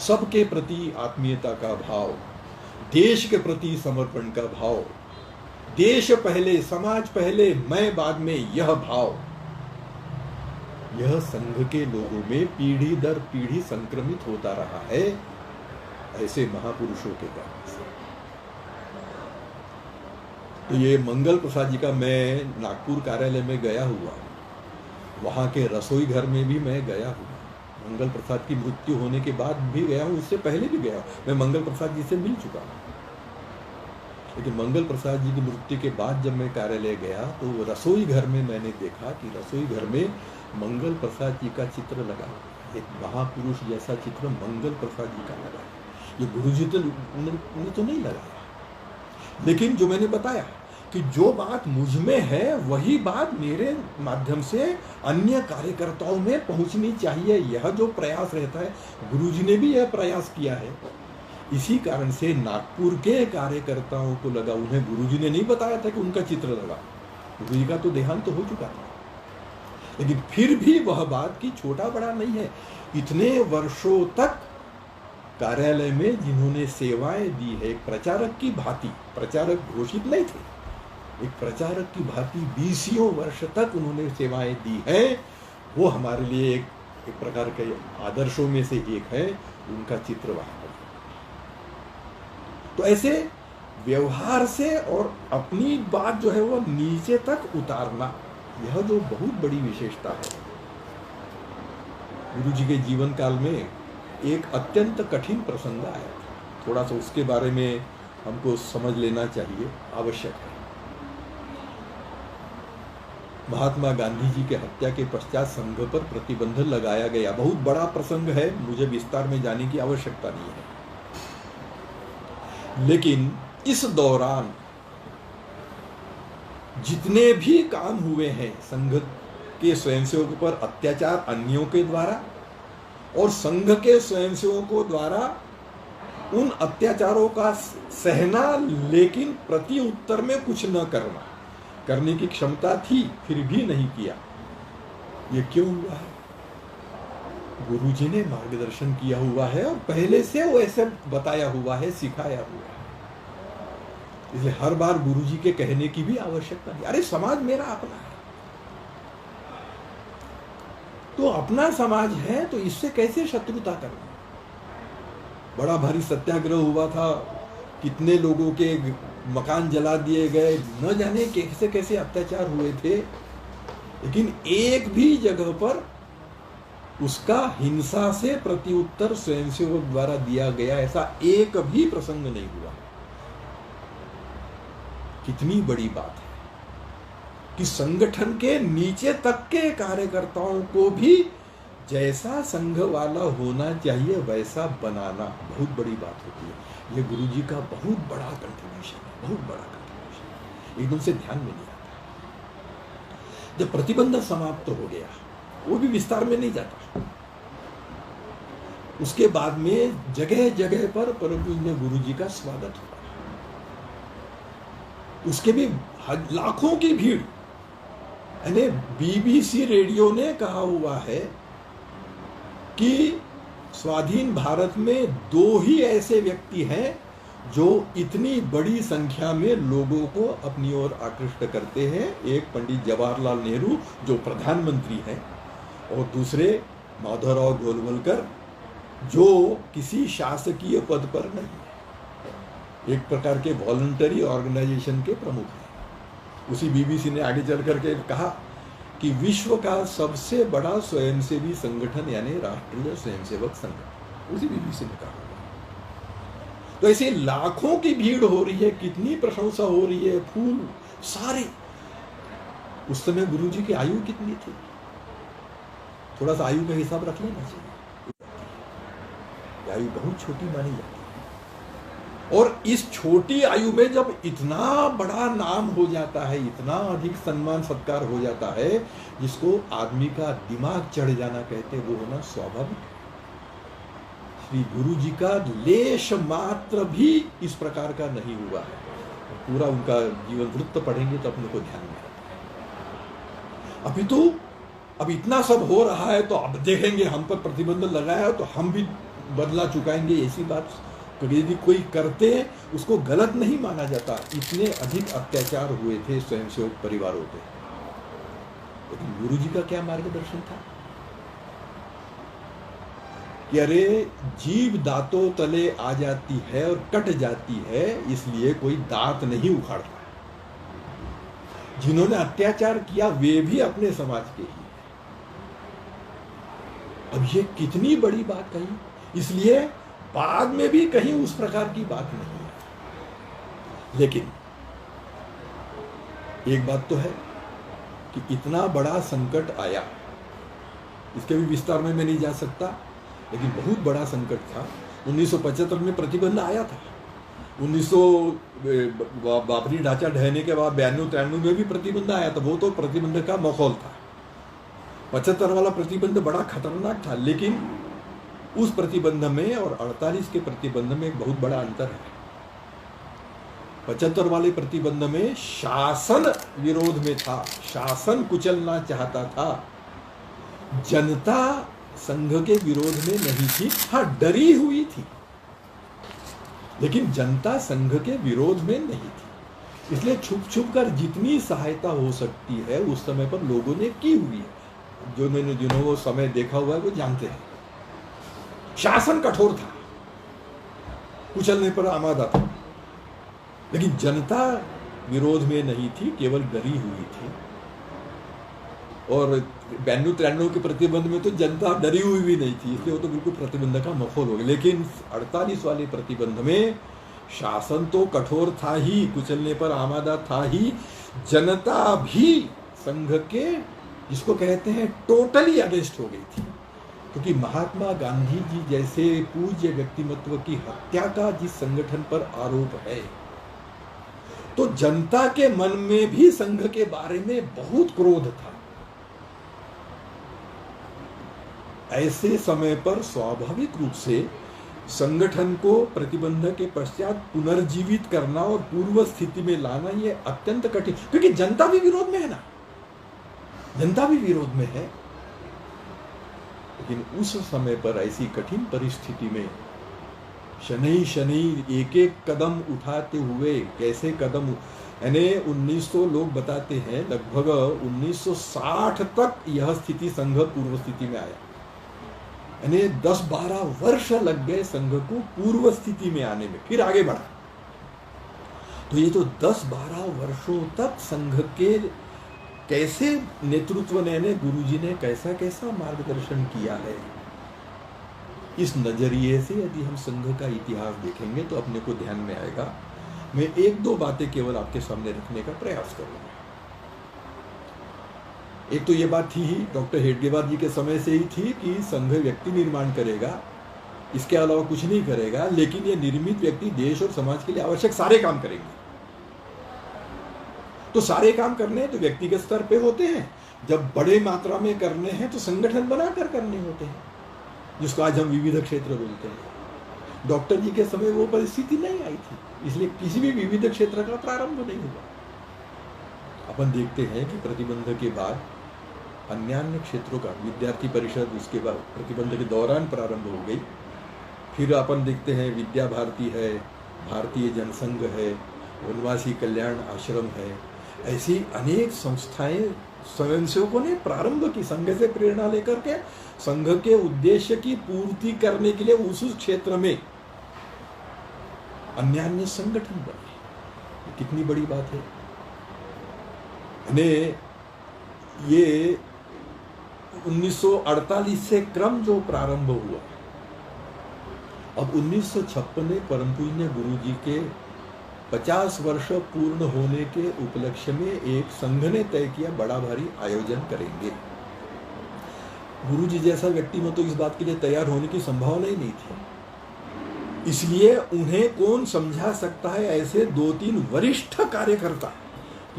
सबके प्रति आत्मीयता का भाव, देश के प्रति समर्पण का भाव, देश पहले समाज पहले मैं बाद में, यह भाव, यह संघ के लोगों में पीढ़ी दर पीढ़ी संक्रमित होता रहा है ऐसे महापुरुषों के कारण से। तो ये मंगल प्रसाद जी का मैं नागपुर कार्यालय में गया हुआ, वहां के रसोई घर में भी मैं गया हूँ। मंगल प्रसाद की मृत्यु होने के बाद भी गया हूँ, उससे पहले भी गया हूँ। मैं मंगल प्रसाद जी से मिल चुका हूँ, लेकिन मंगल प्रसाद जी की मृत्यु के बाद जब मैं कार्यालय गया तो रसोई घर में मैंने देखा कि रसोई घर में मंगल प्रसाद जी का चित्र लगा, एक महापुरुष जैसा चित्र मंगल प्रसाद जी का लगा। ये गुरु जी तो ने तो नहीं लगाया, लेकिन जो मैंने बताया कि जो बात मुझ में है वही बात मेरे माध्यम से अन्य कार्यकर्ताओं में पहुंचनी चाहिए। यह जो प्रयास रहता है, गुरु जी ने भी यह प्रयास किया है। इसी कारण से नागपुर के कार्यकर्ताओं को लगा, उन्हें गुरुजी ने नहीं बताया था कि उनका चित्र लगा, गुरुजी का तो देहांत तो हो चुका था, लेकिन फिर भी वह बात की छोटा बड़ा नहीं है। इतने वर्षों तक कार्यालय में जिन्होंने सेवाएं दी है, एक प्रचारक की भांति, प्रचारक घोषित नहीं थे, एक प्रचारक की भांति 20 वर्ष तक उन्होंने सेवाएं दी हैं, वो हमारे लिए एक प्रकार के आदर्शों में से एक है। उनका चित्र वहां पर। तो ऐसे व्यवहार से और अपनी बात जो है वो नीचे तक उतारना, यह जो बहुत बड़ी विशेषता है। गुरु जी के जीवन काल में एक अत्यंत कठिन प्रसंग आया, थोड़ा सा उसके बारे में हमको समझ लेना चाहिए, आवश्यक है। महात्मा गांधी जी के हत्या के पश्चात संघ पर प्रतिबंध लगाया गया। बहुत बड़ा प्रसंग है, मुझे विस्तार में जाने की आवश्यकता नहीं है। लेकिन इस दौरान जितने भी काम हुए हैं संघ के स्वयंसेवकों पर अत्याचार अन्यों के द्वारा और संघ के स्वयंसेवकों द्वारा उन अत्याचारों का सहना, लेकिन प्रति उत्तर में कुछ न करना, करने की क्षमता थी फिर भी नहीं किया। ये क्यों हुआ है? गुरुजी ने मार्गदर्शन किया हुआ है और पहले से वो ऐसे बताया हुआ है, सिखाया हुआ है। इसलिए हर बार गुरुजी के कहने की भी आवश्यकता नहीं। अरे समाज मेरा अपना है, तो अपना समाज है तो इससे कैसे शत्रुता करना। बड़ा भारी सत्याग्रह हुआ था, कितने लोगों के मकान जला दिए गए, न जाने कैसे कैसे अत्याचार हुए थे, लेकिन एक भी जगह पर उसका हिंसा से प्रत्युत्तर स्वयंसेवक द्वारा दिया गया ऐसा एक भी प्रसंग नहीं हुआ। कितनी बड़ी बात है कि संगठन के नीचे तक के कार्यकर्ताओं को भी जैसा संघ वाला होना चाहिए वैसा बनाना बहुत बड़ी बात होती है। ये गुरुजी का बहुत बड़ा कंट्रीब्यूशन है, बहुत बड़ा कंट्रीब्यूशन, एकदम से ध्यान में नहीं आता। जब प्रतिबंध समाप्त हो गया, वो भी विस्तार में नहीं जाता, उसके बाद में जगह जगह पर परम पूज्य गुरुजी का स्वागत हुआ। उसके भी लाखों की भीड़। यानी बीबीसी रेडियो ने कहा हुआ है कि स्वाधीन भारत में 2 ही ऐसे व्यक्ति हैं जो इतनी बड़ी संख्या में लोगों को अपनी ओर आकृष्ट करते हैं। एक पंडित जवाहरलाल नेहरू जो प्रधानमंत्री हैं, और दूसरे माधवराव गोलवलकर जो किसी शासकीय पद पर नहीं है, एक प्रकार के वॉलंटरी ऑर्गेनाइजेशन के प्रमुख हैं। उसी बीबीसी ने आगे चल करके कहा कि विश्व का सबसे बड़ा स्वयंसेवी संगठन यानी राष्ट्रीय स्वयंसेवक संघ, उसी बीबीसी ने कहा। तो ऐसे लाखों की भीड़ हो रही है, कितनी प्रशंसा हो रही है, फूल सारे। उस समय गुरुजी की आयु कितनी थी? थोड़ा सा आयु का हिसाब रख लेना चाहिए। आयु बहुत छोटी मानी जाती है, और इस छोटी आयु में जब इतना बड़ा नाम हो जाता है, इतना अधिक सम्मान सत्कार हो जाता है, जिसको आदमी का दिमाग चढ़ जाना कहते, वो होना स्वाभाविक है। श्री गुरु जी का लेश मात्र भी इस प्रकार का नहीं हुआ है। पूरा उनका जीवन वृत्त पढ़ेंगे तो अपने को ध्यान में आता है। अभी तो अब इतना सब हो रहा है, तो अब देखेंगे हम पर प्रतिबंध लगाया तो हम भी बदला चुकाएंगे, ऐसी बात यदि कोई करते उसको गलत नहीं माना जाता। इतने अधिक अत्याचार हुए थे स्वयंसेवक परिवारों पे, लेकिन गुरु जी का क्या मार्गदर्शन था कि अरे जीभ दांतों तले आ जाती है और कट जाती है, इसलिए कोई दांत नहीं उखाड़ता। जिन्होंने अत्याचार किया वे भी अपने समाज के ही। अब ये कितनी बड़ी बात कही, इसलिए बाद में भी कहीं उस प्रकार की बात नहीं है। लेकिन एक बात तो है कि इतना बड़ा संकट आया, इसके भी विस्तार में मैं नहीं जा सकता, लेकिन बहुत बड़ा संकट था। 1975 में प्रतिबंध आया था। 1900 बाबरी ढांचा ढहने के बाद 92-93 में भी प्रतिबंध आया था। वो तो प्रतिबंध का माहौल था। 75 वाला प्रतिबंध बड़ा खतरनाक था, लेकिन उस प्रतिबंध में और 48 के प्रतिबंध में एक बहुत बड़ा अंतर है। 75 वाले प्रतिबंध में शासन विरोध में था, शासन कुचलना चाहता था, जनता संघ के विरोध में नहीं थी। हाँ, डरी हुई थी, लेकिन जनता संघ के विरोध में नहीं थी, इसलिए छुप छुप कर जितनी सहायता हो सकती है उस समय पर लोगों ने की हुई है। जिन्होंने वो समय देखा हुआ है वो जानते हैं। शासन कठोर था, कुचलने पर आमादा था, लेकिन जनता विरोध में नहीं थी, केवल डरी हुई थी। और 92-93 के प्रतिबंध में तो जनता डरी हुई भी नहीं थी, इसलिए वो तो बिल्कुल प्रतिबंध का माहौल हो गया। लेकिन 48 वाले प्रतिबंध में शासन तो कठोर था ही, कुचलने पर आमादा था ही, जनता भी संघ के जिसको कहते हैं टोटली अगेंस्ट हो गई थी। क्योंकि महात्मा गांधी जी जैसे पूज्य व्यक्तिमत्व की हत्या का जिस संगठन पर आरोप है, तो जनता के मन में भी संघ के बारे में बहुत क्रोध था। ऐसे समय पर स्वाभाविक रूप से संगठन को प्रतिबंध के पश्चात पुनर्जीवित करना और पूर्व स्थिति में लाना यह अत्यंत कठिन, क्योंकि जनता भी विरोध में है ना, जनता भी विरोध में है। लेकिन उस समय पर ऐसी कठिन परिस्थिति में शनि शनि एक एक कदम उठाते हुए, कैसे कदम, यानी 1900 लोग बताते हैं लगभग 1960 तक यह स्थिति संघ पूर्व स्थिति में आया, यानी 10-12 वर्ष लग गए संघ को पूर्व स्थिति में आने में, फिर आगे बढ़ा। तो ये तो 10-12 वर्षों तक संघ के कैसे नेतृत्व ने, गुरुजी ने कैसा कैसा मार्गदर्शन किया है, इस नजरिए से यदि हम संघ का इतिहास देखेंगे तो अपने को ध्यान में आएगा। मैं 1-2 बातें केवल आपके सामने रखने का प्रयास करूंगा। एक तो ये बात थी ही, डॉक्टर हेडगेवार जी के समय से ही थी कि संघ व्यक्ति निर्माण करेगा, इसके अलावा कुछ नहीं करेगा, लेकिन ये निर्मित व्यक्ति देश और समाज के लिए आवश्यक सारे काम करेंगे। तो सारे काम करने हैं तो व्यक्तिगत स्तर पे होते हैं, जब बड़े मात्रा में करने हैं तो संगठन बनाकर करने होते हैं, जिसको आज हम विविध क्षेत्र बोलते हैं। डॉक्टर जी के समय वो परिस्थिति नहीं आई थी, इसलिए किसी भी विविध क्षेत्र का प्रारंभ नहीं हुआ। अपन देखते हैं कि प्रतिबंध के बाद अन्य क्षेत्रों का विद्यार्थी परिषद उसके बाद प्रतिबंध के दौरान प्रारंभ हो गई। फिर अपन देखते हैं विद्या भारती है, भारतीय जनसंघ है, वनवासी कल्याण आश्रम है, ऐसी अनेक संस्थाएं स्वयंसेवकों ने प्रारंभ की, संघ से प्रेरणा लेकर के संघ के उद्देश्य की पूर्ति करने के लिए उस क्षेत्र में अन्य संगठन बने। कितनी बड़ी बात है। ये 1948 से क्रम जो प्रारंभ हुआ, अब 1956 में परम पूज्य गुरु जी के 50 वर्ष पूर्ण होने के उपलक्ष्य में एक संघ ने तय किया बड़ा भारी आयोजन करेंगे। गुरु जी जैसा व्यक्ति में तो इस बात के लिए तैयार होने की संभावना ही नहीं थी, इसलिए उन्हें कौन समझा सकता है ऐसे 2-3 वरिष्ठ कार्यकर्ता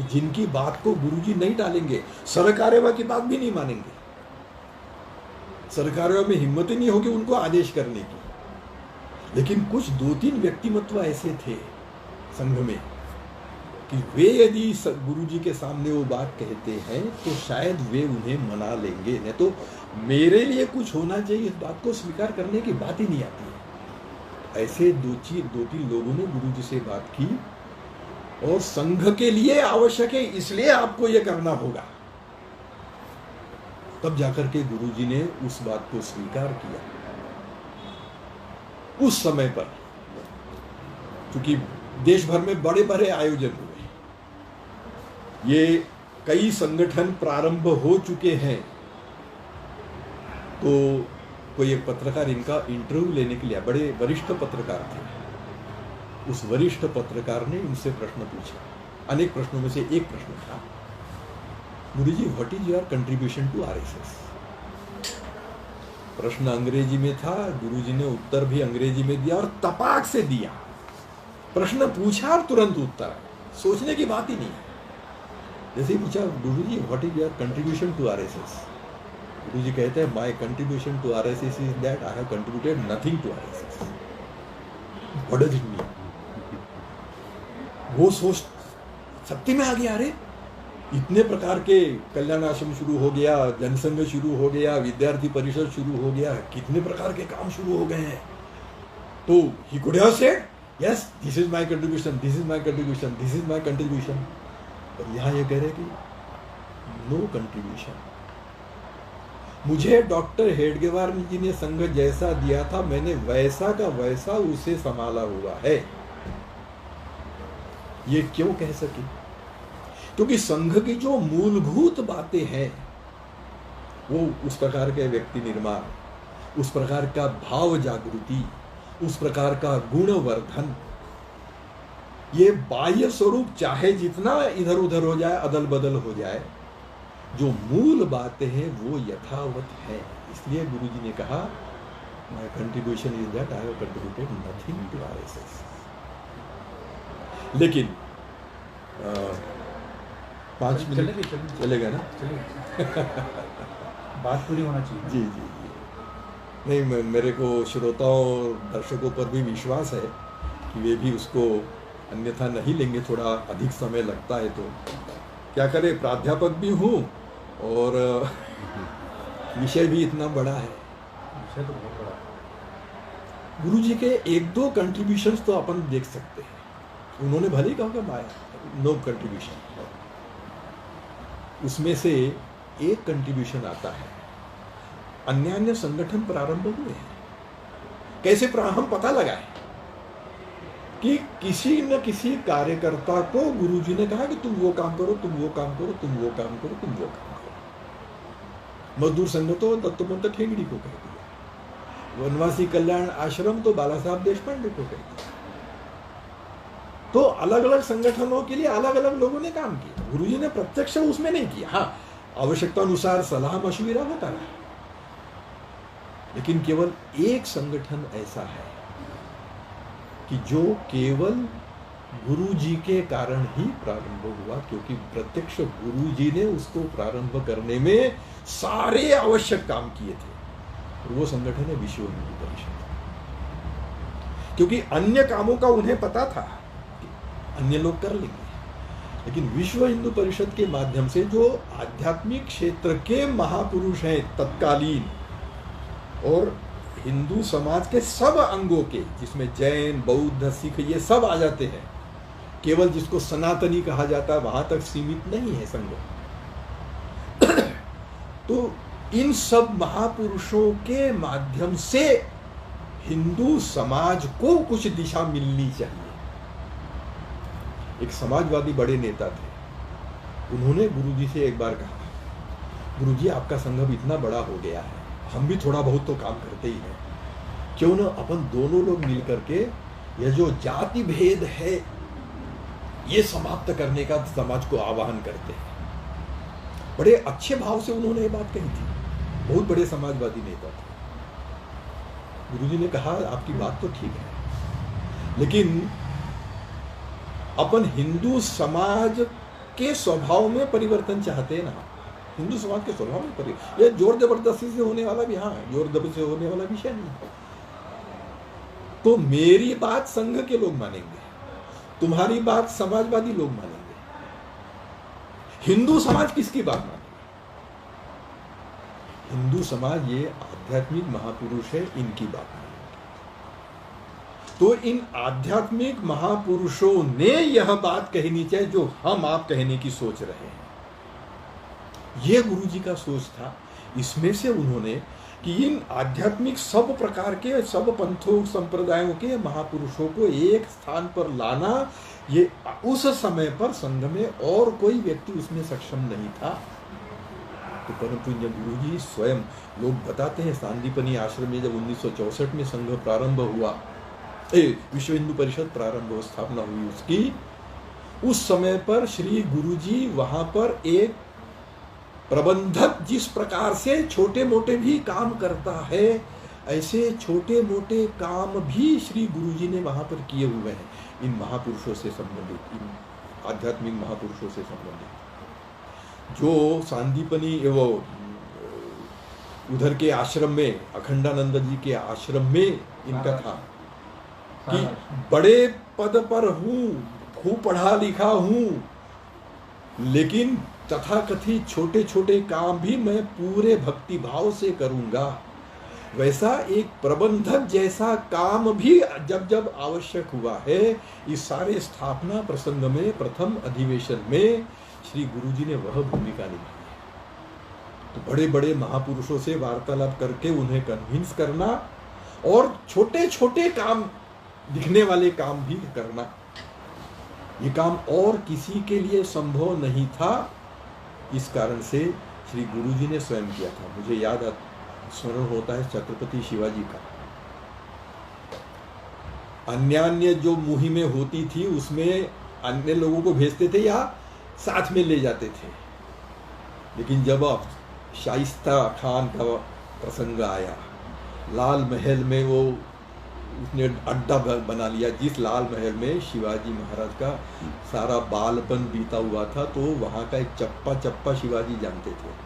जिनकी बात को गुरु जी नहीं टालेंगे, सरकारेवा की बात भी नहीं मानेंगे, सरकारेवा में हिम्मत ही नहीं होगी उनको आदेश करने की। लेकिन कुछ 2-3 व्यक्तिमत्व ऐसे थे संघ में कि वे यदि गुरु जी के सामने वो बात कहते हैं तो शायद वे उन्हें मना लेंगे, नहीं तो मेरे लिए कुछ होना चाहिए इस बात को स्वीकार करने की बात ही नहीं आती है। ऐसे 2-3 लोगों ने गुरु जी से बात की और संघ के लिए आवश्यक है इसलिए आपको यह करना होगा, तब जाकर के गुरु जी ने उस बात को स्वीकार किया। उस समय पर क्योंकि देश भर में बड़े बड़े आयोजन हुए, ये कई संगठन प्रारंभ हो चुके हैं, तो कोई एक पत्रकार इनका इंटरव्यू लेने के लिए, बड़े वरिष्ठ पत्रकार थे, उस वरिष्ठ पत्रकार ने इनसे प्रश्न पूछा। अनेक प्रश्नों में से एक प्रश्न था, Guruji what is your contribution to RSS. प्रश्न अंग्रेजी में था, गुरुजी ने उत्तर भी अंग्रेजी में दिया और तपाक से दिया। प्रश्न पूछा और तुरंत उत्तर, सोचने की बात ही नहीं है। जैसे ही पूछा Guruji what is your contribution to RSS, Guruji कहते हैं my contribution to RSS is that I have contributed nothing to RSS. What does it mean? वो सोच सत्य में आ गया, अरे इतने प्रकार के कल्याण आश्रम शुरू हो गया, जनसंघ शुरू हो गया, विद्यार्थी परिषद शुरू हो गया, कितने प्रकार के काम शुरू हो गए हैं। तो he could have said yes this is my contribution, this is my contribution, this is my contribution. और यहाँ ये कह रहे कि नो कंट्रीब्यूशन। मुझे डॉक्टर हेडगेवार जी ने संघ जैसा दिया था, मैंने वैसा का वैसा उसे संभाला हुआ है। ये क्यों कह सके? क्योंकि संघ की जो मूलभूत बातें हैं, वो उस प्रकार के व्यक्ति निर्माण, उस प्रकार का भाव जागृति, उस प्रकार का गुणवर्धन, ये बाह्य स्वरूप चाहे जितना इधर उधर हो जाए, अदल बदल हो जाए, जो मूल बातें हैं वो यथावत है। इसलिए गुरुजी ने कहा, my contribution is that I have contributed nothing to RSS. लेकिन 5 मिनट चलेगा ना? बात पूरी होना चाहिए। जी जी जी। नहीं, मेरे को श्रोताओं और दर्शकों पर भी विश्वास है कि वे भी उसको अन्यथा नहीं लेंगे, थोड़ा अधिक समय लगता है तो क्या करें, प्राध्यापक भी हूँ और विषय भी इतना बड़ा है। विषय तो बहुत बड़ा है। गुरुजी के 1-2 कंट्रीब्यूशंस तो अपन देख सकते हैं। उन्होंने भले ही कहा कि माया नो कंट्रीब्यूशन, उसमें से एक कंट्रीब्यूशन आता है, अन्य संगठन प्रारंभ हुए हैं। कैसे हम पता लगाए कि किसी न किसी कार्यकर्ता को गुरुजी ने कहा कि तुम वो काम करो, तुम वो काम करो, तुम वो काम करो, तुम वो काम करो। मजदूर संघ तो दत्तोपंत ठेंगड़ी को कह दिया, वनवासी कल्याण आश्रम तो बाला साहब देशपांडे को कह दिया। तो अलग अलग संगठनों के लिए अलग अलग लोगों ने काम किया। गुरुजी ने प्रत्यक्ष उसमें नहीं किया, हाँ आवश्यकता अनुसार सलाह मशविरा होता रहा। लेकिन केवल एक संगठन ऐसा है कि जो केवल गुरुजी के कारण ही प्रारंभ हुआ, क्योंकि प्रत्यक्ष गुरुजी ने उसको प्रारंभ करने में सारे आवश्यक काम किए थे। और वो संगठन है विश्व हिंदू परिषद। क्योंकि अन्य कामों का उन्हें पता था कि अन्य लोग कर लेंगे, लेकिन विश्व हिंदू परिषद के माध्यम से जो आध्यात्मिक क्षेत्र के महापुरुष हैं तत्कालीन, और हिंदू समाज के सब अंगों के, जिसमें जैन, बौद्ध, सिख ये सब आ जाते हैं, केवल जिसको सनातनी कहा जाता है वहां तक सीमित नहीं है संघ। तो इन सब महापुरुषों के माध्यम से हिंदू समाज को कुछ दिशा मिलनी चाहिए। एक समाजवादी बड़े नेता थे, उन्होंने गुरुजी से एक बार कहा, गुरुजी आपका संघ अब इतना बड़ा हो गया है, हम भी थोड़ा बहुत तो काम करते ही हैं, क्यों ना अपन दोनों लोग मिल करके यह जो जाति भेद है ये समाप्त करने का समाज को आह्वान करते हैं। बड़े अच्छे भाव से उन्होंने ये बात कही थी, बहुत बड़े समाजवादी नेता थे। गुरुजी ने कहा आपकी बात तो ठीक है, लेकिन अपन हिंदू समाज के स्वभाव में परिवर्तन चाहते हैं ना, हिंदू समाज के स्वभाव में परिवर्तन, ये जोर जबरदस्ती से होने वाला भी, हाँ जोर जबरदस्ती से होने वाला विषय नहीं। तो मेरी बात संघ के लोग मानेंगे, तुम्हारी बात समाजवादी लोग मानेंगे, हिंदू समाज किसकी बात मानेगा? हिंदू समाज ये आध्यात्मिक महापुरुष है, इनकी बात मानेगा। तो इन आध्यात्मिक महापुरुषों ने यह बात कहनी चाहिए जो हम आप कहने की सोच रहे हैं। यह गुरुजी का सोच था। इसमें से उन्होंने कि इन आध्यात्मिक सब प्रकार के, सब पंथों संप्रदायों के महापुरुषों को एक स्थान पर लाना, ये उस समय पर संघ में और कोई व्यक्ति उसमें सक्षम नहीं था। तो परंतु जब गुरुजी स्वयं, लोग बताते हैं सांदीपनी आश्रम में जब 1964 में संघ प्रारंभ हुआ, विश्व हिंदू परिषद प्रारंभ स्थापना हुई उसकी, उस समय पर श्री गुरुजी वहां पर एक प्रबंधक जिस प्रकार से छोटे मोटे भी काम करता है, ऐसे छोटे मोटे काम भी श्री गुरुजी ने वहां पर किए हुए हैं, इन महापुरुषों से संबंधित, इन आध्यात्मिक महापुरुषों से संबंधित। जो सांदीपनी वो उधर के आश्रम में, अखंडानंद जी के आश्रम में इनका था कि बड़े पद पर हूं, खूब पढ़ा लिखा हूं, लेकिन तथाकथित छोटे छोटे काम भी मैं पूरे भक्ति भाव से करूंगा। वैसा एक प्रबंधक जैसा काम भी जब जब आवश्यक हुआ है, इस सारे स्थापना प्रसंग में प्रथम अधिवेशन में श्री गुरुजी ने वह भूमिका निभाई। तो बड़े बड़े महापुरुषों से वार्तालाप करके उन्हें कन्विंस करना और छोटे छोटे काम, दिखने वाले काम भी करना, ये काम और किसी के लिए संभव नहीं था। इस कारण से श्री गुरुजी ने स्वयं किया था। मुझे स्मरण होता है छत्रपति शिवाजी का, अन्य जो मुहिमें होती थी उसमें अन्य लोगों को भेजते थे या साथ में ले जाते थे, लेकिन जब शाइस्ता खान का प्रसंग आया, लाल महल में वो उसने अड्डा बना लिया, जिस लाल महल में शिवाजी महाराज का सारा बालपन बीता हुआ था, तो वहाँ का एक चप्पा चप्पा शिवाजी जानते थे।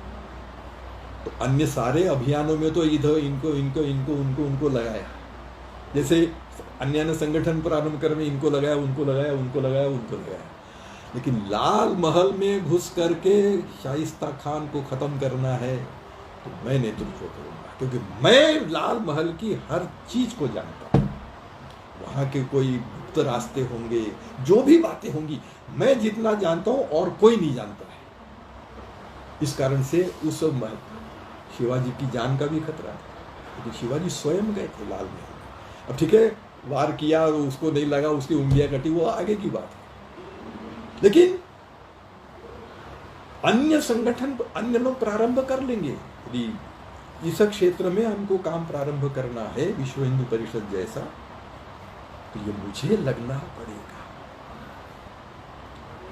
तो अन्य सारे अभियानों में तो इधर उनको लगाया, जैसे अन्य संगठन प्रारंभ करने इनको लगाया, उनको लगाया, लेकिन लाल महल में घुस करके शाइस्ता खान को खत्म करना है तो मैं नेतृत्व करूंगा, क्योंकि मैं लाल महल की हर चीज को जानता हूं। वहां के कोई गुप्त रास्ते होंगे, जो भी बातें होंगी, मैं जितना जानता हूं और कोई नहीं जानता है। इस कारण से उस शिवाजी की जान का भी खतरा था, लेकिन शिवाजी स्वयं गए थे लाल महल। अब ठीक है, वार किया और उसको नहीं लगा, उसकी उंगलियां कटी, वो आगे की बात है। लेकिन अन्य संगठन, अन्य लोग प्रारंभ कर लेंगे। यदि इस क्षेत्र में हमको काम प्रारंभ करना है, विश्व हिंदू परिषद जैसा, तो ये मुझे लगना पड़ेगा,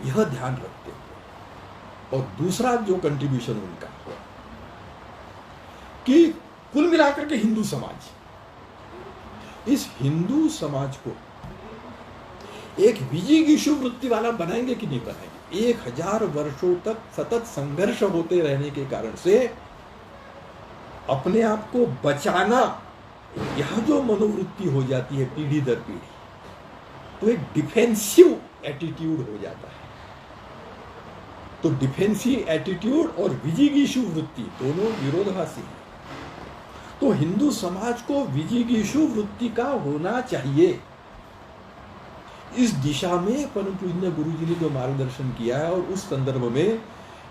यह ध्यान रखते हुए। और दूसरा जो कंट्रीब्यूशन उनका, कि कुल मिलाकर के हिंदू समाज, इस हिंदू समाज को एक विजिगीषु वृत्ति वाला बनाएंगे कि नहीं बनाएंगे। 1000 वर्षों तक सतत संघर्ष होते रहने के कारण से अपने आप को बचाना, यह जो मनोवृत्ति हो जाती है पीढ़ी दर पीढ़ी, तो एक डिफेंसिव एटीट्यूड हो जाता है। तो डिफेंसिव एटीट्यूड और विजिगीषु वृत्ति दोनों विरोधाभासी हैं। तो हिंदू समाज को विजिगीषु वृत्ति का होना चाहिए। इस दिशा में परम पूज्य गुरुजी ने जो मार्गदर्शन किया है, और उस संदर्भ में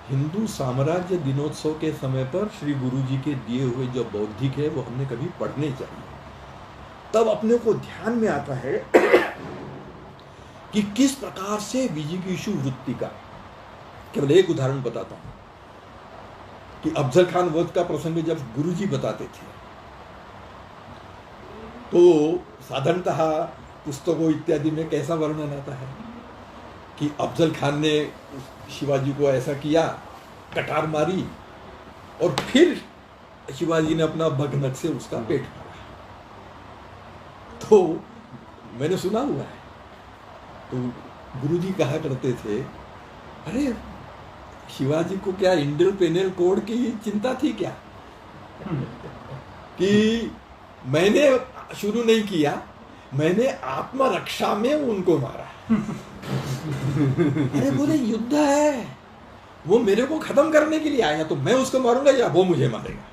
हिंदू साम्राज्य दिनोत्सव के समय पर श्री गुरुजी के दिए हुए जो बौद्धिक है वो हमने कभी पढ़ने चाहिए। तब अपने को ध्यान में आता है कि किस प्रकार से विजिगीषु वृत्ति का, केवल एक उदाहरण बताता हूं कि अफजल खान वध का प्रसंग जब गुरुजी बताते थे, तो साधारणतः पुस्तकों इत्यादि में कैसा वर्णन आता है कि अफजल खान ने शिवाजी को ऐसा किया, कटार मारी, और फिर शिवाजी ने अपना बगनक से उसका पेट मारा। तो मैंने सुना हुआ है, तो गुरुजी कहा करते थे, अरे शिवाजी को क्या इंडो पेनल कोड की चिंता थी क्या, कि मैंने शुरू नहीं किया, मैंने आत्मरक्षा में उनको मारा। अरे बोले युद्ध है, वो मेरे को खत्म करने के लिए आया, तो मैं उसको मारूंगा या वो मुझे मारेगा?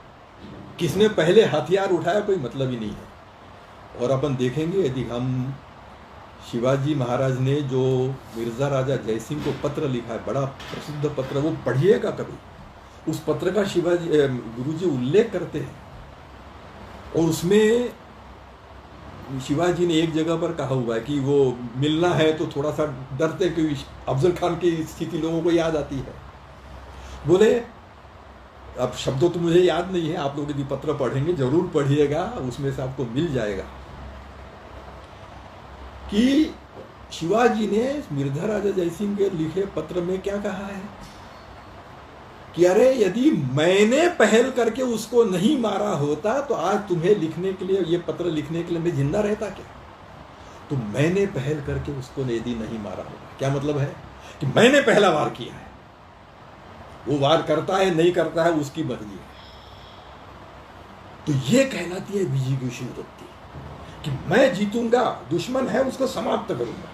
किसने पहले हथियार उठाया कोई मतलब ही नहीं है। और अपन देखेंगे, यदि हम शिवाजी महाराज ने जो मिर्जा राजा जयसिंह को पत्र लिखा है, बड़ा प्रसिद्ध पत्र, वो पढ़िएगा कभी। उस पत्र का शिवाजी गुरुजी उल्लेख करते हैं, और उसमें शिवाजी ने एक जगह पर कहा हुआ है कि वो मिलना है तो थोड़ा सा डरते, क्योंकि अफजल खान की स्थिति लोगों को याद आती है। बोले, अब शब्दों तो मुझे याद नहीं है, आप लोग यदि पत्र पढ़ेंगे जरूर पढ़िएगा, उसमें से आपको मिल जाएगा, कि शिवाजी ने मिर्जा राजा जयसिंह के लिखे पत्र में क्या कहा है कि अरे यदि मैंने पहल करके उसको नहीं मारा होता तो आज तुम्हें लिखने के लिए, ये पत्र लिखने के लिए मैं जिंदा रहता क्या? तो मैंने पहल करके उसको यदि नहीं मारा होगा, क्या मतलब है कि मैंने पहला वार किया है, वो वार करता है नहीं करता है उसकी मर्जी है। तो ये कहलाती है विजिगीषु वृत्ति, कि मैं जीतूंगा, दुश्मन है उसको समाप्त करूंगा।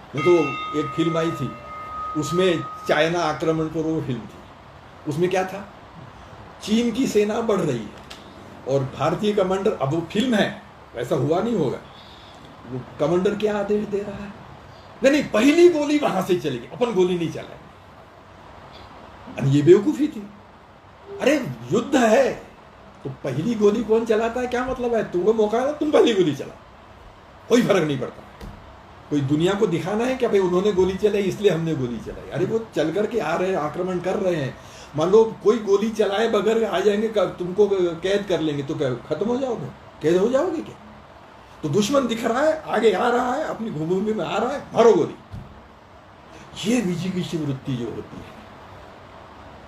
वो तो एक फिल्म आई थी, उसमें चाइना आक्रमण पर वो फिल्म थी, उसमें क्या था, चीन की सेना बढ़ रही है और भारतीय कमांडर, अब वो फिल्म है, वैसा हुआ नहीं होगा, वो कमांडर क्या आदेश दे रहा है, नहीं नहीं पहली गोली वहां से चलेगी, अपन गोली नहीं चलाएंगे। ये बेवकूफी थी। अरे युद्ध है तो पहली गोली कौन चलाता है, क्या मतलब है, तुम्हें मौका है तुम पहली गोली चला, कोई फर्क नहीं पड़ता। कोई दुनिया को दिखाना है क्या भाई उन्होंने गोली चलाई इसलिए हमने गोली चलाई। अरे वो चल करके आ रहे हैं, आक्रमण कर रहे हैं, मान लो कोई गोली चलाए बगैर आ जाएंगे, तुमको कैद कर लेंगे तो क्या खत्म हो जाओगे, कैद हो जाओगे क्या। तो दुश्मन दिख रहा है, आगे आ रहा है, अपनी भूमि में आ रहा है, मारो गोली। ये विजिगीषु वृत्ति जो होती है,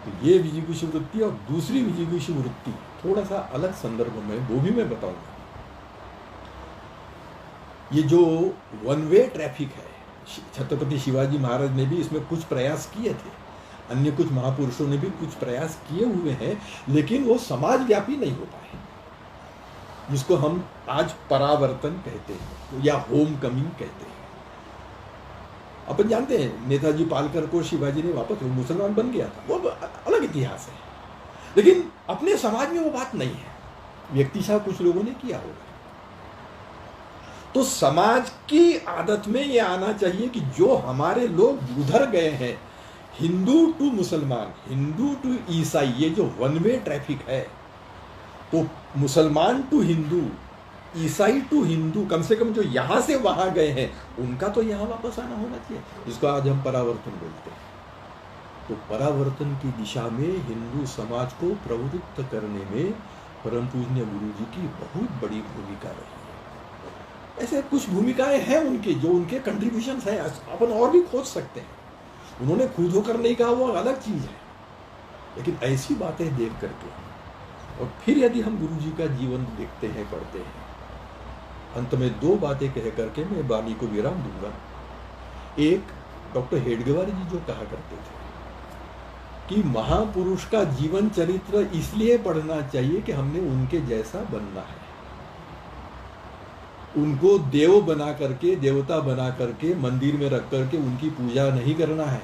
तो ये विजिगीषु वृत्ति और दूसरी विजिगीषु वृत्ति थोड़ा सा अलग संदर्भ में वो भी मैं बताऊंगा। ये जो वन वे ट्रैफिक है, छत्रपति शिवाजी महाराज ने भी इसमें कुछ प्रयास किए थे, अन्य कुछ महापुरुषों ने भी कुछ प्रयास किए हुए हैं, लेकिन वो समाज व्यापी नहीं हो पाए, जिसको हम आज परावर्तन कहते हैं या होम कमिंग कहते हैं। अपन जानते हैं नेताजी पालकर को शिवाजी ने वापस, वो मुसलमान बन गया था, वो अलग इतिहास है, लेकिन अपने समाज में वो बात नहीं है, व्यक्तिशः कुछ लोगों ने किया होगा। तो समाज की आदत में ये आना चाहिए कि जो हमारे लोग उधर गए हैं, हिंदू टू मुसलमान, हिंदू टू ईसाई, ये जो वन वे ट्रैफिक है, तो मुसलमान टू हिंदू, ईसाई टू हिंदू, कम से कम जो यहां से वहां गए हैं उनका तो यहां वापस आना होना चाहिए, जिसको आज हम परावर्तन बोलते हैं। तो परावर्तन की दिशा में हिंदू समाज को प्रवृत्त करने में परम पूजनीय गुरु जी की बहुत बड़ी भूमिका रही है। ऐसे कुछ भूमिकाएं हैं उनकी, जो उनके कंट्रीब्यूशंस हैं, अपन और भी खोज सकते हैं। उन्होंने खुद होकर नहीं कहा, वो अलग चीज है, लेकिन ऐसी बातें देख करके और फिर यदि हम गुरु जी का जीवन देखते हैं, पढ़ते हैं, अंत में दो बातें कह करके मैं वाणी को विराम दूंगा। एक, डॉक्टर हेडगेवार जी जो कहा करते थे कि महापुरुष का जीवन चरित्र इसलिए पढ़ना चाहिए कि हमने उनके जैसा बनना है, उनको देव बना करके, देवता बना करके मंदिर में रख करके उनकी पूजा नहीं करना है।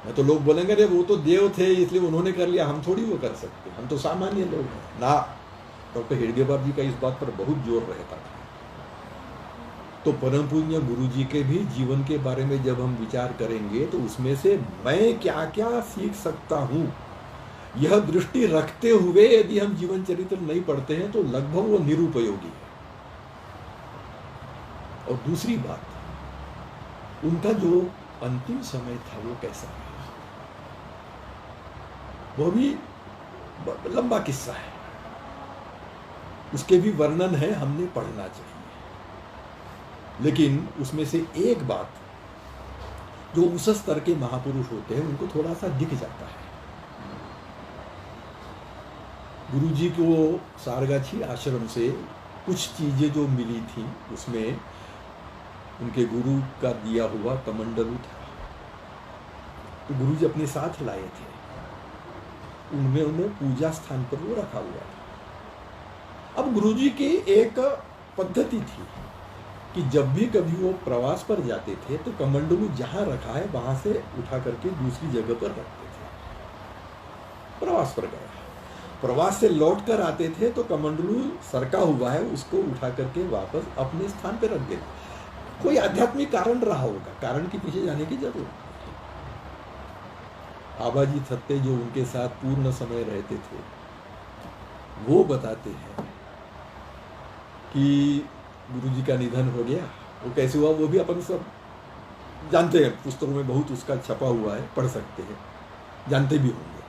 मैं तो लोग बोलेंगे अरे वो तो देव थे इसलिए उन्होंने कर लिया, हम थोड़ी वो कर सकते, हम तो सामान्य लोग हैं ना। डॉक्टर हेडगेवार जी का इस बात पर बहुत जोर रहता था। तो परम पूज्य गुरु जी के भी जीवन के बारे में जब हम विचार करेंगे तो उसमें से मैं क्या क्या सीख सकता हूं, यह दृष्टि रखते हुए यदि हम जीवन चरित्र नहीं पढ़ते हैं तो लगभग वो निरुपयोगी है। और दूसरी बात, उनका जो अंतिम समय था वो कैसा है, वो भी लंबा किस्सा है, उसके भी वर्णन है, हमने पढ़ना चाहिए। लेकिन उसमें से एक बात, जो उस स्तर के महापुरुष होते हैं उनको थोड़ा सा दिख जाता है। गुरु जी को सारगाछी आश्रम से कुछ चीजें जो मिली थी, उसमें उनके गुरु का दिया हुआ कमंडलू था, तो गुरु जी अपने साथ लाए थे, उनमें उन्हें पूजा स्थान पर वो रखा हुआ था। अब गुरु जी की एक पद्धति थी कि जब भी कभी वो प्रवास पर जाते थे तो कमंडलू जहां रखा है वहां से उठा करके दूसरी जगह पर रखते थे। प्रवास पर गए, प्रवास से लौट कर आते थे तो कमंडलू सरका हुआ है उसको उठा करके वापस अपने स्थान पर रख देते। कोई आध्यात्मिक कारण रहा होगा, कारण के पीछे जाने की जरूरत नहीं। आबाजी थत्ते जो उनके साथ पूर्ण समय रहते थे, वो बताते हैं कि गुरुजी का निधन हो गया। वो कैसे हुआ वो भी अपन सब जानते हैं, पुस्तकों में बहुत उसका छपा हुआ है, पढ़ सकते हैं, जानते भी होंगे।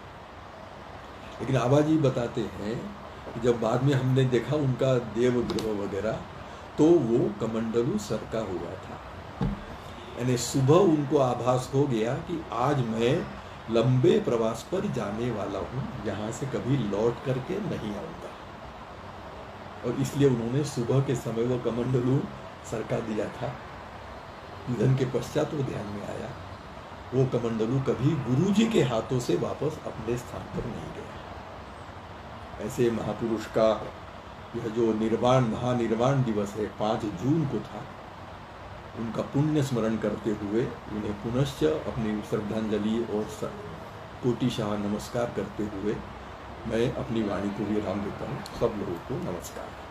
लेकिन आबाजी बताते हैं कि जब बाद में हमने देखा उनका देवगृह वगैरह, तो वो कमंडलू सरका हुआ था। यानी सुबह उनको आभास हो गया कि आज मैं लंबे प्रवास पर जाने वाला हूँ, यहाँ से कभी लौट करके नहीं आऊँगा, और इसलिए उन्होंने सुबह के समय वो कमंडलू सरका दिया था। निधन के पश्चात वो ध्यान में आया, वो कमंडलू कभी गुरुजी के हाथों से वापस अपने स्थान पर नहीं गया। ऐसे महापुरुष का यह जो महानिर्वाण दिवस है 5 जून को था, उनका पुण्य स्मरण करते हुए उन्हें पुनश्च अपनी श्रद्धांजलि और कोटिशाह नमस्कार करते हुए मैं अपनी वाणी को विराम देता हूँ। सब लोगों को नमस्कार।